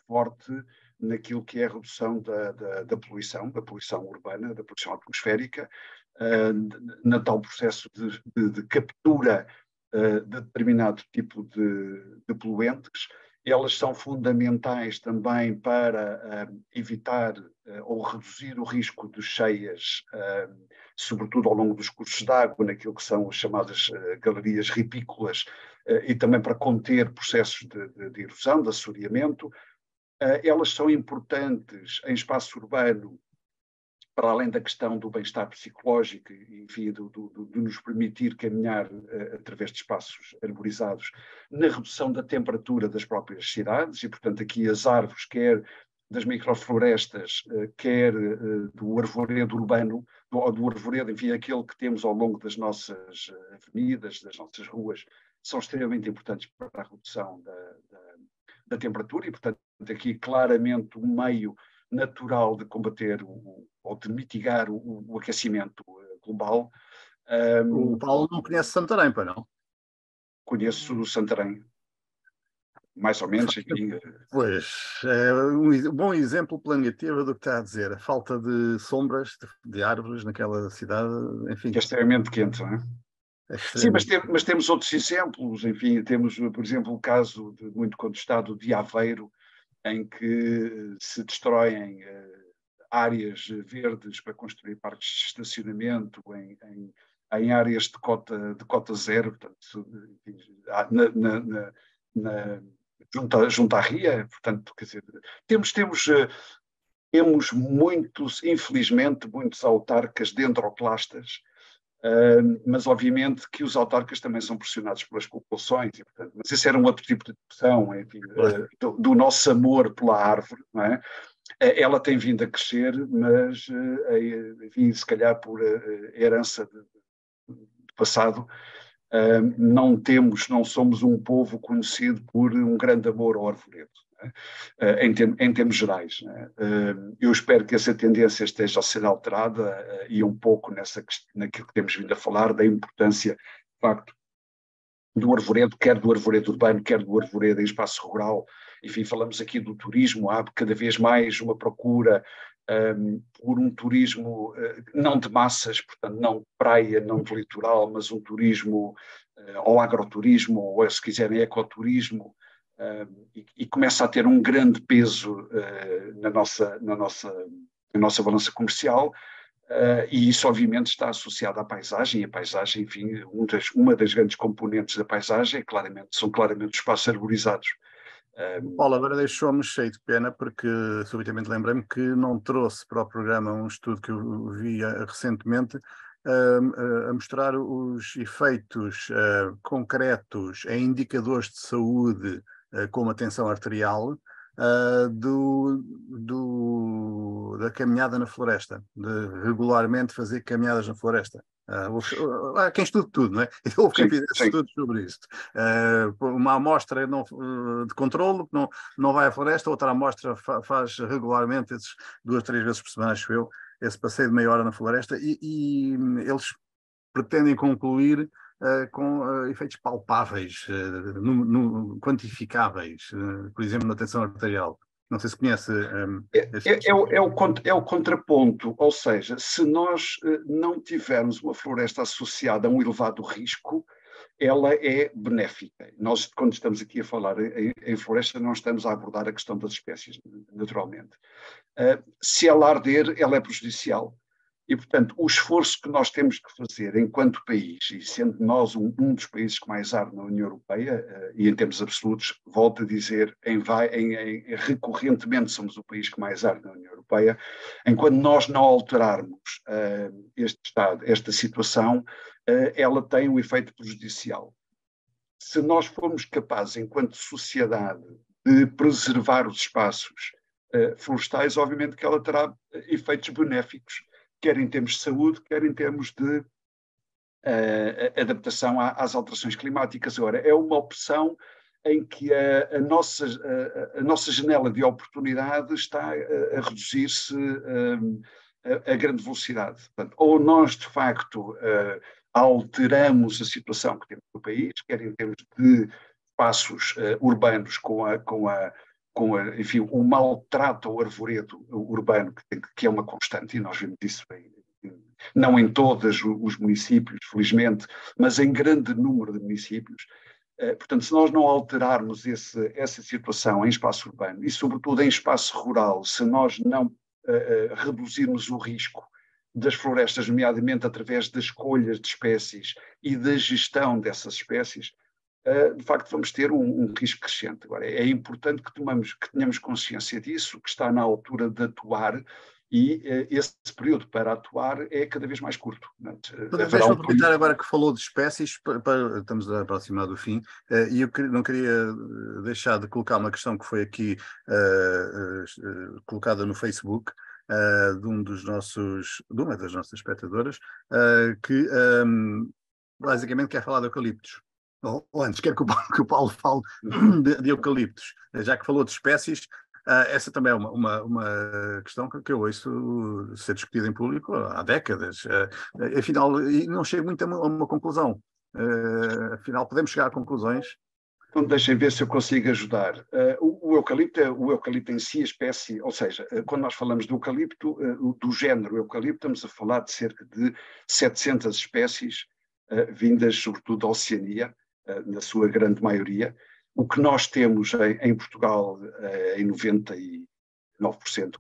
forte naquilo que é a redução da poluição urbana, da poluição atmosférica, na tal processo de captura de determinado tipo de poluentes. Elas são fundamentais também para evitar ou reduzir o risco de cheias, sobretudo ao longo dos cursos de água, naquilo que são as chamadas galerias ripícolas, e também para conter processos de erosão, de assoreamento. Elas são importantes em espaço urbano, para além da questão do bem-estar psicológico, enfim, de nos permitir caminhar através de espaços arborizados, na redução da temperatura das próprias cidades, e, portanto, aqui as árvores, quer das microflorestas, quer do arvoredo urbano, do arvoredo, enfim, aquele que temos ao longo das nossas avenidas, das nossas ruas, são extremamente importantes para a redução da temperatura, e, portanto, aqui claramente um meio natural de combater ou de mitigar o aquecimento global. O Paulo não conhece Santarém, pois não? Conheço Santarém, mais ou menos. Enfim. Pois, é um bom exemplo planetário do que está a dizer. A falta de sombras, de árvores naquela cidade, enfim. Que é extremamente quente, não é? Sim, mas temos outros exemplos. Enfim, temos, por exemplo, o caso muito contestado de Aveiro, em que se destroem áreas verdes para construir parques de estacionamento em áreas de cota zero, portanto, junto à ria. Portanto, quer dizer, temos muitos, infelizmente, muitos autarcas dendroclastas, mas obviamente que os autarcas também são pressionados pelas populações, e, portanto, mas esse era um outro tipo de discussão, enfim, do nosso amor pela árvore, não é? Ela tem vindo a crescer, mas, enfim, se calhar por herança do passado, não somos um povo conhecido por um grande amor ao arvoredo, em termos gerais. Eu espero que essa tendência esteja a ser alterada, e um pouco naquilo que temos vindo a falar, da importância, de facto, do arvoredo, quer do arvoredo urbano, quer do arvoredo em espaço rural. Enfim, falamos aqui do turismo, há cada vez mais uma procura por um turismo não de massas, portanto, não de praia, não de litoral, mas um turismo, ou agroturismo, ou se quiserem ecoturismo, e começa a ter um grande peso na nossa balança comercial, e isso obviamente está associado à paisagem, e a paisagem, enfim, uma das grandes componentes da paisagem são claramente os espaços arborizados. Paulo, agora deixou-me cheio de pena, porque subitamente lembrei-me que não trouxe para o programa um estudo que eu vi recentemente a mostrar os efeitos concretos em indicadores de saúde, como a tensão arterial, da caminhada na floresta, de regularmente fazer caminhadas na floresta. Há quem estude tudo, não é? Houve quem fizesse estudos sobre isto. Uma amostra de controlo que não vai à floresta, outra amostra faz regularmente, 2, 3 vezes por semana, acho eu, esse passeio de meia hora na floresta, e eles pretendem concluir com efeitos palpáveis, quantificáveis, por exemplo, na tensão arterial. Não sei se conhece. É o contraponto, ou seja, se nós não tivermos uma floresta associada a um elevado risco, ela é benéfica. Nós, quando estamos aqui a falar em floresta, não estamos a abordar a questão das espécies, naturalmente. Se ela arder, ela é prejudicial. E, portanto, o esforço que nós temos que fazer enquanto país, e sendo nós um dos países que mais arde na União Europeia, e em termos absolutos, volto a dizer, recorrentemente somos o país que mais arde na União Europeia, enquanto nós não alterarmos este estado, esta situação, ela tem um efeito prejudicial. Se nós formos capazes, enquanto sociedade, de preservar os espaços florestais, obviamente que ela terá efeitos benéficos, quer em termos de saúde, quer em termos de adaptação às alterações climáticas. Agora, é uma opção em que a nossa janela de oportunidade está a reduzir-se a grande velocidade. Portanto, ou nós, de facto, alteramos a situação que temos no país, quer em termos de espaços urbanos enfim, o maltrato ao arvoredo urbano, que é uma constante, e nós vemos isso não em todos os municípios, felizmente, mas em grande número de municípios. Portanto, se nós não alterarmos essa situação em espaço urbano e, sobretudo, em espaço rural, se nós não reduzirmos o risco das florestas, nomeadamente através das escolhas de espécies e da gestão dessas espécies, de facto vamos ter um risco crescente. Agora, é importante que tenhamos consciência disso, que está na altura de atuar, e esse período para atuar é cada vez mais curto. Deixa-me aproveitar agora que falou de espécies, estamos a aproximar do fim, e eu não queria deixar de colocar uma questão que foi aqui colocada no Facebook, de uma das nossas espectadoras, que basicamente quer falar de eucaliptos. Ou antes, quero que o Paulo fale de eucaliptos. Já que falou de espécies, essa também é uma questão que eu ouço ser discutida em público há décadas. Afinal, e não chego muito a uma conclusão. Afinal, podemos chegar a conclusões. Então, deixem ver se eu consigo ajudar. O eucalipto em si, a espécie, ou seja, quando nós falamos do eucalipto, do género eucalipto, estamos a falar de cerca de 700 espécies vindas, sobretudo, da Oceania, na sua grande maioria. O que nós temos em Portugal, em 99%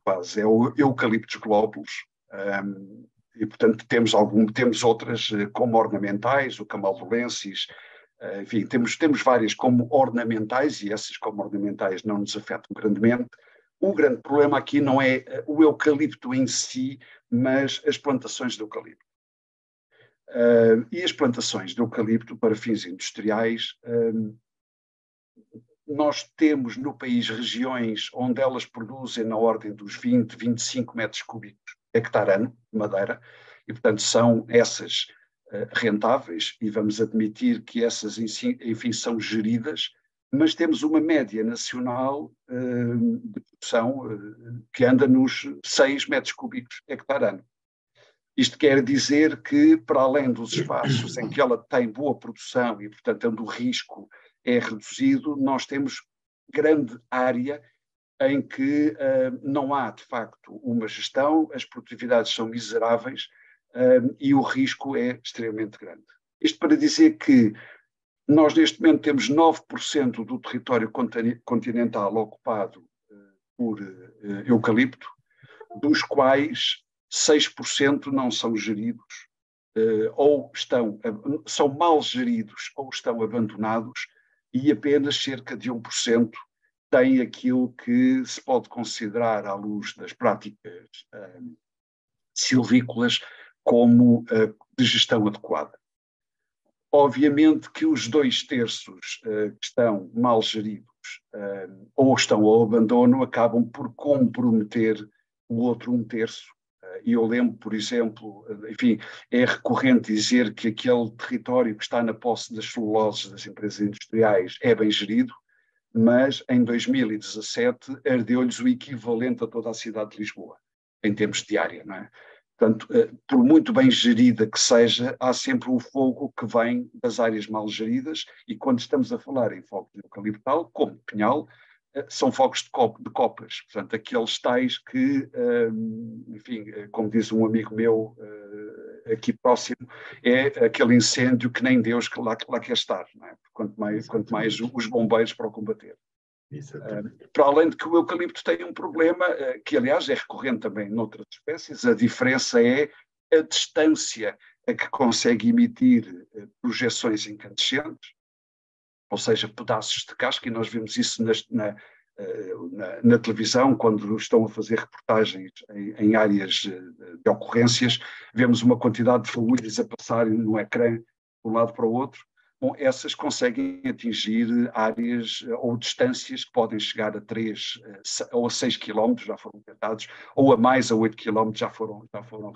quase, é o Eucalyptus globulus, e, portanto, temos outras como ornamentais, o Camaldulensis, enfim, temos várias como ornamentais, e essas como ornamentais não nos afetam grandemente. O grande problema aqui não é o eucalipto em si, mas as plantações de eucalipto. E as plantações de eucalipto para fins industriais, nós temos no país regiões onde elas produzem na ordem dos 20, 25 metros cúbicos hectare ano de madeira, e, portanto, são essas rentáveis, e vamos admitir que essas, enfim, são geridas, mas temos uma média nacional de produção que anda nos 6 metros cúbicos hectare ano. Isto quer dizer que, para além dos espaços em que ela tem boa produção e, portanto, onde o risco é reduzido, nós temos grande área em que não há, de facto, uma gestão, as produtividades são miseráveis e o risco é extremamente grande. Isto para dizer que nós, neste momento, temos 9% do território continental ocupado por eucalipto, dos quais 6% não são geridos, ou são mal geridos ou estão abandonados, e apenas cerca de 1% tem aquilo que se pode considerar, à luz das práticas silvícolas, como de gestão adequada. Obviamente que os 2/3 que estão mal geridos ou estão ao abandono acabam por comprometer o outro 1/3. E eu lembro, por exemplo, enfim, é recorrente dizer que aquele território que está na posse das celuloses das empresas industriais é bem gerido, mas em 2017 ardeu-lhes o equivalente a toda a cidade de Lisboa, em termos de área, não é? Portanto, por muito bem gerida que seja, há sempre o fogo que vem das áreas mal geridas, e quando estamos a falar em fogo de eucaliptal, como de pinhal, são fogos de copas, portanto, aqueles tais que, enfim, como diz um amigo meu aqui próximo, é aquele incêndio que nem Deus que lá quer estar, não é? Quanto mais os bombeiros para o combater. Para além de que o eucalipto tem um problema, que aliás é recorrente também noutras espécies, a diferença é a distância a que consegue emitir projeções incandescentes, ou seja, pedaços de casca, e nós vemos isso na televisão, quando estão a fazer reportagens em áreas de ocorrências, vemos uma quantidade de fluidos a passarem no ecrã de um lado para o outro. Bom, essas conseguem atingir áreas ou distâncias que podem chegar a 3 ou a 6 km, já foram detectados, ou a mais, a 8 km já foram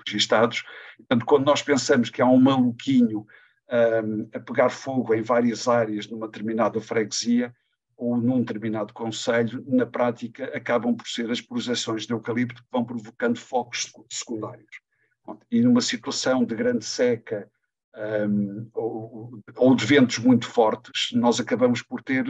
registados. Portanto, quando nós pensamos que há um maluquinho a pegar fogo em várias áreas numa determinada freguesia ou num determinado concelho, na prática acabam por ser as projeções de eucalipto que vão provocando focos secundários. E numa situação de grande seca ou de ventos muito fortes, nós acabamos por ter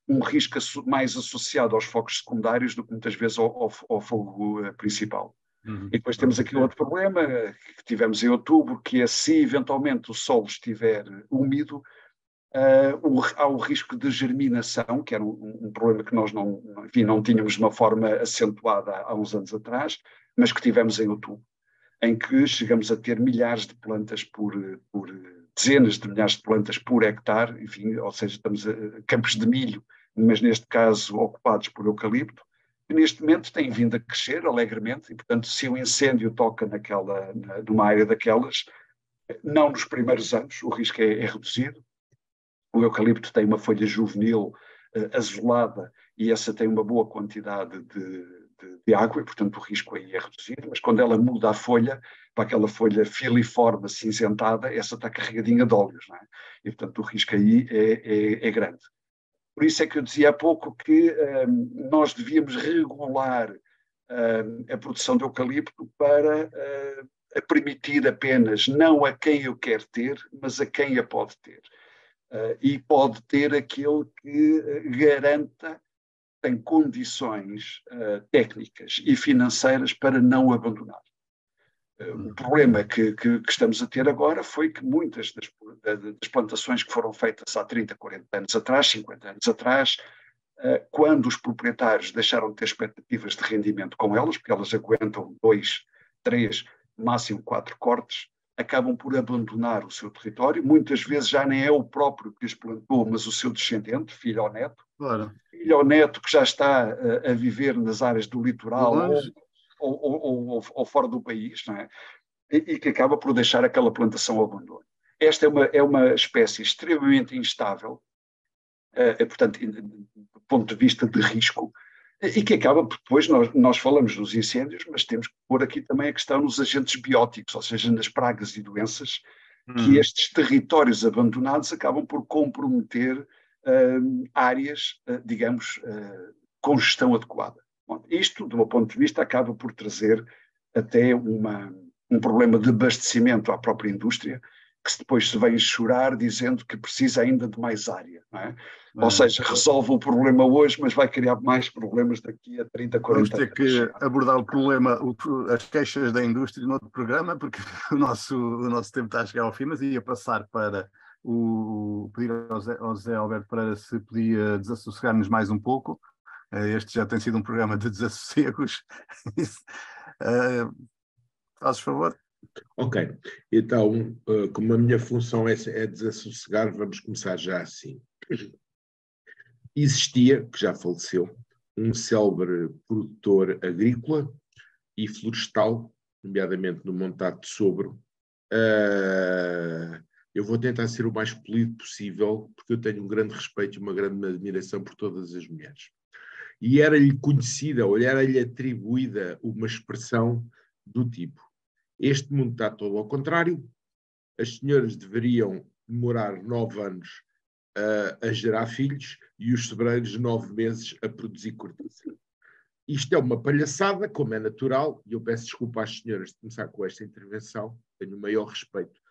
um risco mais associado aos focos secundários do que muitas vezes ao fogo principal. E depois temos aqui outro problema que tivemos em outubro, que é se eventualmente o solo estiver úmido, há o risco de germinação, que era um problema que nós não tínhamos de uma forma acentuada há uns anos atrás, mas que tivemos em outubro, em que chegamos a ter milhares de plantas dezenas de milhares de plantas por hectare, enfim, ou seja, estamos a campos de milho, mas neste caso ocupados por eucalipto, que neste momento têm vindo a crescer alegremente, e portanto se o incêndio toca numa área daquelas, não nos primeiros anos, o risco é reduzido. O eucalipto tem uma folha juvenil azulada e essa tem uma boa quantidade de água e, portanto, o risco aí é reduzido, mas quando ela muda a folha, para aquela folha filiforme, acinzentada, essa está carregadinha de óleos, não é? E, portanto, o risco aí é grande. Por isso é que eu dizia há pouco que nós devíamos regular a produção de eucalipto para permitir apenas não a quem eu quero ter, mas a quem a pode ter. E pode ter aquele que garanta, tem condições técnicas e financeiras para não abandonar. O problema que estamos a ter agora foi que muitas das plantações que foram feitas há 30, 40 anos atrás, 50 anos atrás, quando os proprietários deixaram de ter expectativas de rendimento com elas, porque elas aguentam 2, 3, máximo 4 cortes, acabam por abandonar o seu território. Muitas vezes já nem é o próprio que as plantou, mas o seu descendente, filho ou neto. Claro. Filho ou neto que já está a viver nas áreas do litoral ou fora do país, não é? E que acaba por deixar aquela plantação ao abandono. Esta é uma espécie extremamente instável, portanto, do ponto de vista de risco, e que acaba, depois nós falamos dos incêndios, mas temos que pôr aqui também a questão nos agentes bióticos, ou seja, nas pragas e doenças, que estes territórios abandonados acabam por comprometer áreas, digamos, com gestão adequada. Bom, isto, do meu ponto de vista, acaba por trazer até um problema de abastecimento à própria indústria, que depois se vem chorar dizendo que precisa ainda de mais área, não é? Ou seja, resolve o problema hoje, mas vai criar mais problemas daqui a 30, 40 anos. Vamos ter que abordar o problema, as queixas da indústria no outro programa, porque o nosso tempo está a chegar ao fim, mas ia passar para pedir ao Zé Alberto Pereira se podia desassossegar-nos mais um pouco. Este já tem sido um programa de desassossegos. Fazes favor? Ok, então, como a minha função é desassossegar, vamos começar já assim. Existia, que já faleceu, um célebre produtor agrícola e florestal, nomeadamente no Montado de Sobro. Eu vou tentar ser o mais polido possível, porque eu tenho um grande respeito e uma grande admiração por todas as mulheres. E era-lhe conhecida, ou era-lhe atribuída uma expressão do tipo: este mundo está todo ao contrário, as senhoras deveriam demorar 9 anos a gerar filhos e os sobreiros 9 meses a produzir cortiça. Isto é uma palhaçada, como é natural, e eu peço desculpa às senhoras de começar com esta intervenção, tenho o maior respeito,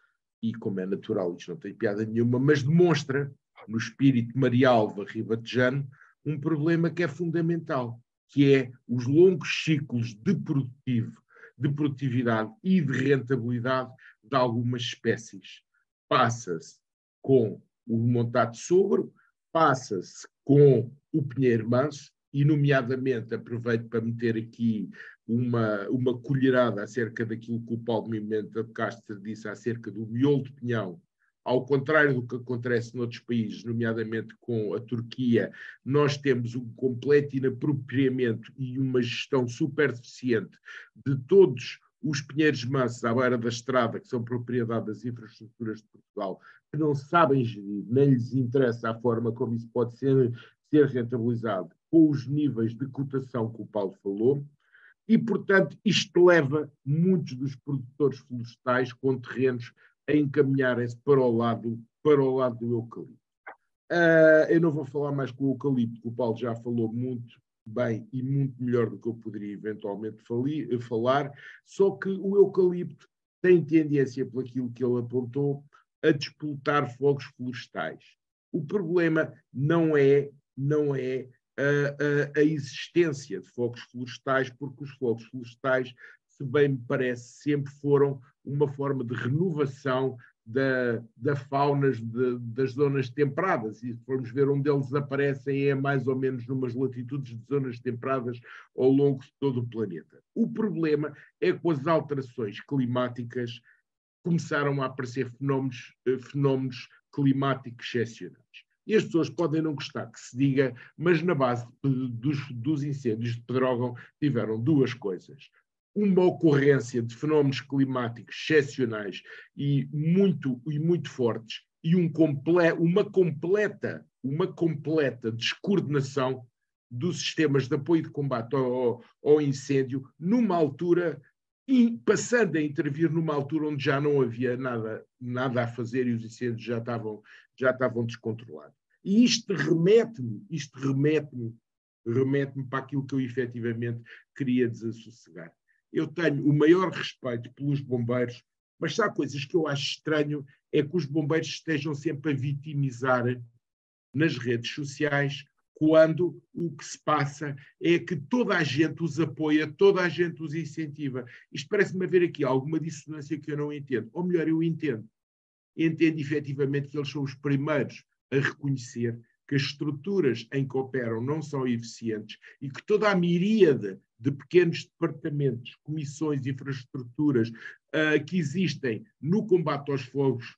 e como é natural, isto não tem piada nenhuma, mas demonstra, no espírito marialva ribatejano, um problema que é fundamental, que é os longos ciclos de produtividade e de rentabilidade de algumas espécies. Passa-se com o Montado de Sobro, passa-se com o pinheiro manso e nomeadamente aproveito para meter aqui uma colherada acerca daquilo que o Paulo Pimenta de Castro disse acerca do miolo de pinhão. Ao contrário do que acontece noutros países, nomeadamente com a Turquia, nós temos um completo inapropriamento e uma gestão super deficiente de todos os pinheiros mansos à beira da estrada, que são propriedade das infraestruturas de Portugal, que não sabem gerir, nem lhes interessa a forma como isso pode ser rentabilizado com os níveis de cotação que o Paulo falou. E, portanto, isto leva muitos dos produtores florestais com terrenos a encaminharem-se para o lado do eucalipto. Eu não vou falar mais com o eucalipto, que o Paulo já falou muito bem e muito melhor do que eu poderia eventualmente falar, só que o eucalipto tem tendência, por aquilo que ele apontou, a disputar fogos florestais. O problema não é a existência de fogos florestais, porque os fogos florestais, se bem me parece, sempre foram uma forma de renovação da fauna das zonas temperadas. E se formos ver onde eles aparecem, é mais ou menos numas latitudes de zonas temperadas ao longo de todo o planeta. O problema é que com as alterações climáticas começaram a aparecer fenómenos climáticos excepcionais. E as pessoas podem não gostar que se diga, mas na base dos incêndios de Pedrógão tiveram duas coisas. Uma ocorrência de fenómenos climáticos excepcionais e muito fortes e uma completa descoordenação dos sistemas de apoio e de combate ao incêndio numa altura, e passando a intervir numa altura onde já não havia nada a fazer e os incêndios já estavam descontrolados. E isto remete-me para aquilo que eu efetivamente queria desassossegar. Eu tenho o maior respeito pelos bombeiros, mas há coisas que eu acho estranho, é que os bombeiros estejam sempre a vitimizar nas redes sociais, quando o que se passa é que toda a gente os apoia, toda a gente os incentiva. Isto parece-me haver aqui alguma dissonância que eu não entendo. Ou melhor, eu entendo. Entendo efetivamente que eles são os primeiros a reconhecer que as estruturas em que operam não são eficientes e que toda a miríade de pequenos departamentos, comissões, infraestruturas que existem no combate aos fogos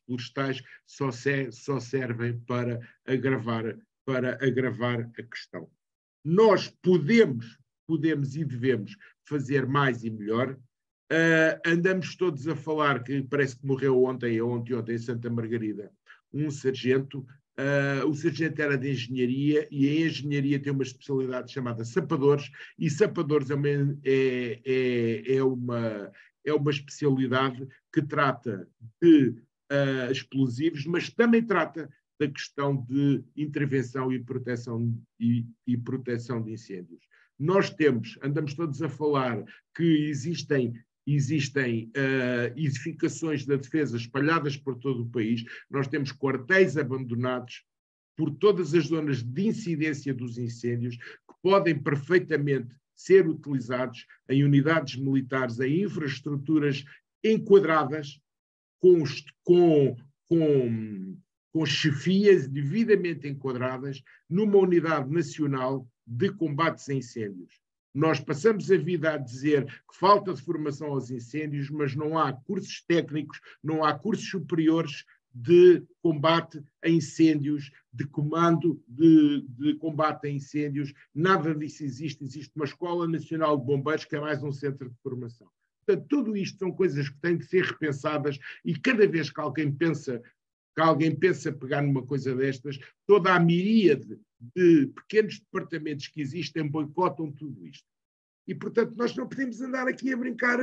florestais só servem para agravar a questão. Nós podemos e devemos fazer mais e melhor. Andamos todos a falar que parece que morreu ontem em Santa Margarida um sargento. O sargento era de engenharia e a engenharia tem uma especialidade chamada sapadores, e sapadores é uma especialidade que trata de explosivos, mas também trata da questão de intervenção e proteção de incêndios. Nós andamos todos a falar que existem edificações da defesa espalhadas por todo o país. Nós temos quartéis abandonados por todas as zonas de incidência dos incêndios, que podem perfeitamente ser utilizados em unidades militares, em infraestruturas enquadradas, com chefias devidamente enquadradas, numa unidade nacional de combates a incêndios. Nós passamos a vida a dizer que falta de formação aos incêndios, mas não há cursos técnicos, não há cursos superiores de combate a incêndios, de comando de combate a incêndios. Nada disso existe. Existe uma Escola Nacional de Bombeiros, que é mais um centro de formação. Portanto, tudo isto são coisas que têm que ser repensadas, e cada vez que alguém pensa pegar numa coisa destas, toda a miríade de pequenos departamentos que existem boicotam tudo isto. E, portanto, nós não podemos andar aqui a brincar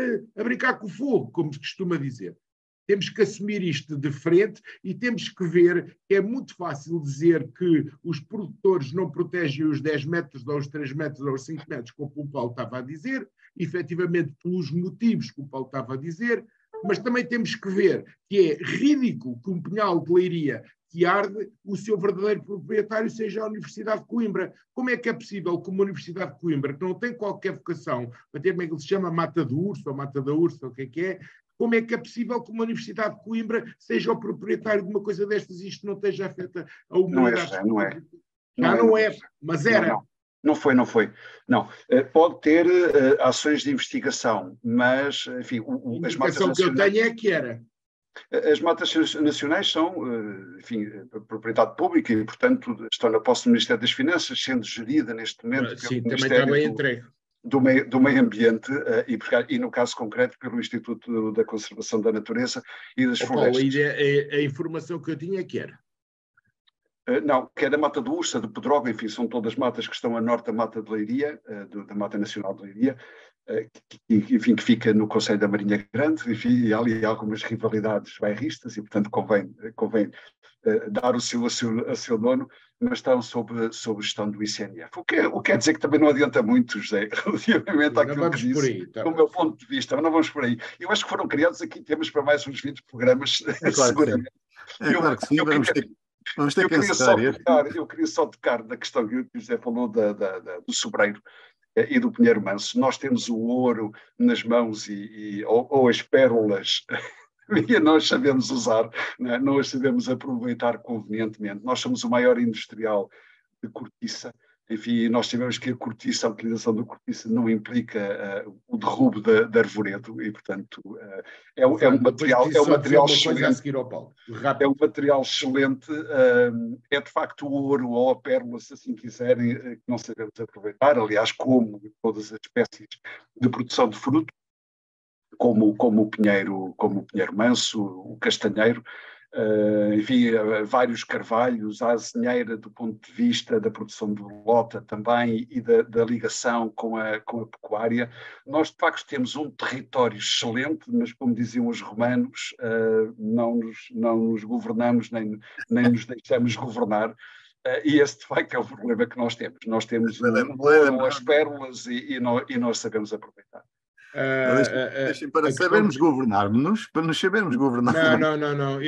com o fogo, como se costuma dizer. Temos que assumir isto de frente e temos que ver que é muito fácil dizer que os produtores não protegem os 10 metros, ou os 3 metros, ou os 5 metros, como o Paulo estava a dizer, efetivamente pelos motivos que o Paulo estava a dizer, mas também temos que ver que é ridículo que um pinhal de Leiria que arde, o seu verdadeiro proprietário seja a Universidade de Coimbra. Como é que é possível que uma Universidade de Coimbra, que não tem qualquer vocação, para ter como é que se chama, Mata do Urso, ou Mata da Urso, ou o que é, como é que é possível que uma Universidade de Coimbra seja o proprietário de uma coisa destas e isto não esteja afeta a humanidade? Não é, mas era. Não foi. Não. Pode ter ações de investigação, mas, enfim, as matas A indicação que eu nacionais... tenho é que era. As matas nacionais são, enfim, propriedade pública e, portanto, estão na posse do Ministério das Finanças, sendo gerida neste momento Sim, pelo também está bem Ministério entregue. do Meio Ambiente e, no caso concreto, pelo Instituto da Conservação da Natureza e das Paulo, Florestas. a informação que eu tinha é que era. Não, que é da Mata do Ursa, de Pedrógão, enfim, são todas matas que estão a norte da Mata de Leiria, da Mata Nacional de Leiria, enfim, que fica no Conselho da Marinha Grande, enfim, e há ali algumas rivalidades bairristas e, portanto, convém dar o seu dono, mas estão sob gestão do ICNF. O que quer dizer que também não adianta muito, José, relativamente àquilo que disse, do meu ponto de vista, mas não vamos por aí. Eu acho que foram criados aqui temas para mais uns 20 programas, seguramente. Claro que sim, vamos ter que encerrar. Eu queria só tocar na questão que o José falou do sobreiro e do pinheiro manso. Nós temos o ouro nas mãos ou as pérolas e nós sabemos usar, não as sabemos aproveitar convenientemente. Nós somos o maior industrial de cortiça. Enfim, nós sabemos que a utilização da cortiça não implica o derrubo da arvoredo e, portanto, é um material excelente. É um material excelente, é de facto o ouro ou a pérola, se assim quiserem, que não sabemos aproveitar, aliás, como todas as espécies de produção de fruto, como o pinheiro manso, o castanheiro, enfim, vários carvalhos, a azinheira do ponto de vista da produção de lota também e da ligação com a pecuária. Nós, de facto, temos um território excelente, mas, como diziam os romanos, não nos governamos nem nos deixamos governar. E esse, de facto, é o problema que nós temos. Nós temos as pérolas e nós sabemos aproveitar. Para sabermos governar-nos, para nos sabermos governar. Não.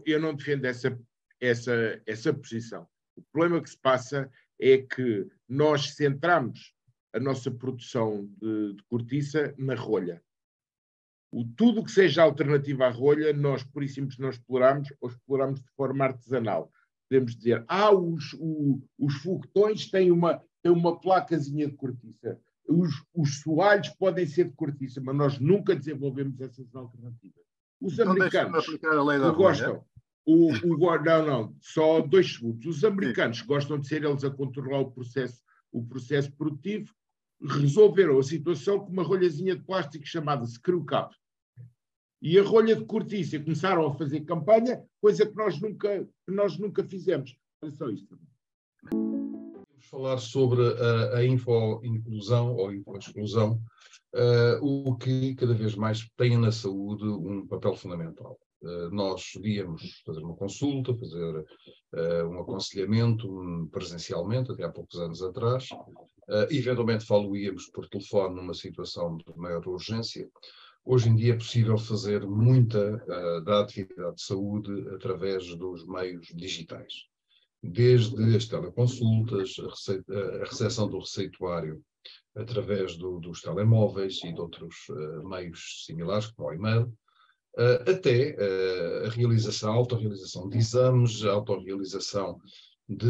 Eu não defendo essa posição. O problema que se passa é que nós centramos a nossa produção de cortiça na rolha. Tudo que seja alternativa à rolha, nós, por isso simples, não exploramos ou exploramos de forma artesanal. Podemos dizer, os foguetões têm uma placazinha de cortiça. Os soalhos podem ser de cortiça, mas nós nunca desenvolvemos essas alternativas. Os americanos gostam. Não, só 2 segundos. Os americanos gostam de ser eles a controlar o processo produtivo, resolveram a situação com uma rolhazinha de plástico chamada screw cap. E a rolha de cortiça começaram a fazer campanha, coisa que nós nunca fizemos. É só isto. Falar sobre a info-inclusão ou info-exclusão, o que cada vez mais tem na saúde um papel fundamental. Nós íamos fazer uma consulta, fazer um aconselhamento presencialmente, até há poucos anos atrás. Eventualmente íamos por telefone numa situação de maior urgência. Hoje em dia é possível fazer muita da atividade de saúde através dos meios digitais. Desde as teleconsultas, a recepção do receituário através dos telemóveis e de outros meios similares, como o e-mail, até a autorrealização de exames, a autorrealização de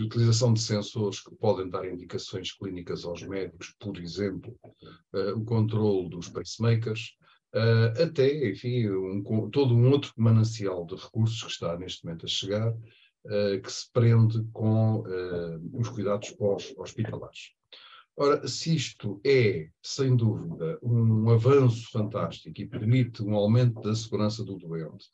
utilização de sensores que podem dar indicações clínicas aos médicos, por exemplo, o controle dos pacemakers, até, enfim, todo um outro manancial de recursos que está neste momento a chegar, que se prende com os cuidados pós-hospitalares. Ora, se isto é, sem dúvida, um avanço fantástico e permite um aumento da segurança do doente,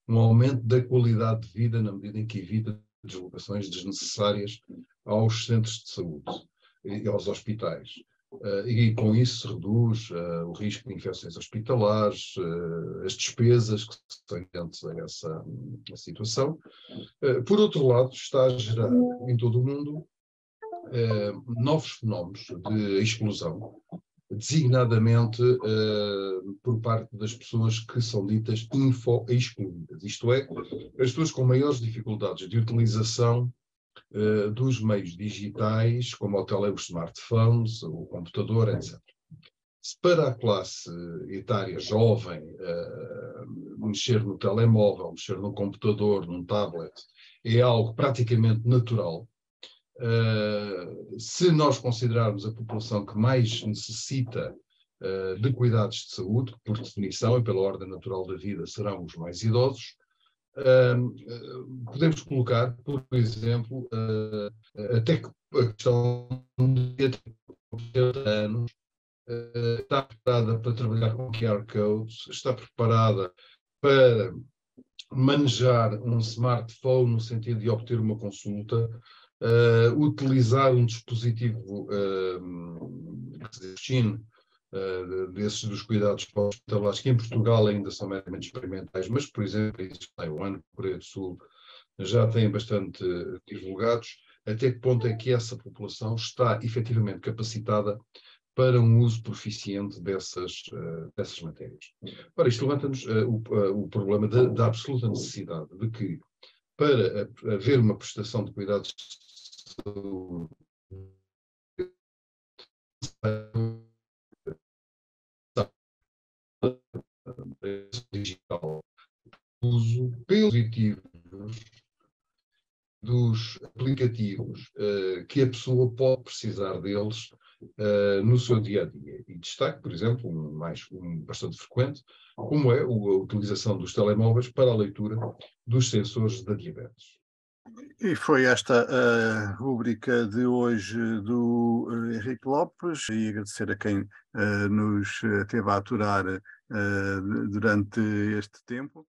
um aumento da qualidade de vida na medida em que evita deslocações desnecessárias aos centros de saúde e aos hospitais, e com isso se reduz o risco de infecções hospitalares, as despesas que são inerentes a essa situação. Por outro lado, está a gerar em todo o mundo novos fenómenos de exclusão, designadamente por parte das pessoas que são ditas info-excluídas, isto é, as pessoas com maiores dificuldades de utilização dos meios digitais, como os smartphones, o computador, etc. Se para a classe etária jovem mexer no telemóvel, mexer no computador, num tablet, é algo praticamente natural, Se nós considerarmos a população que mais necessita de cuidados de saúde, por definição e pela ordem natural da vida, serão os mais idosos, podemos colocar, por exemplo, até que a questão de 80 anos está preparada para trabalhar com QR codes, está preparada para manejar um smartphone no sentido de obter uma consulta, utilizar um dispositivo China, desses dos cuidados hospitalares, que em Portugal ainda são meramente experimentais, mas, por exemplo, em Taiwan, Coreia do Sul, já têm bastante divulgados, até que ponto é que essa população está efetivamente capacitada para um uso proficiente dessas matérias. Ora, isto levanta-nos o problema da absoluta necessidade de que, para haver uma prestação de cuidados de saúde digital, uso pelos dispositivos dos aplicativos que a pessoa pode precisar deles no seu dia-a-dia. E destaque, por exemplo, um bastante frequente, como é a utilização dos telemóveis para a leitura dos sensores da diabetes. E foi esta a rúbrica de hoje do Henrique Lopes, e agradecer a quem nos teve a aturar durante este tempo.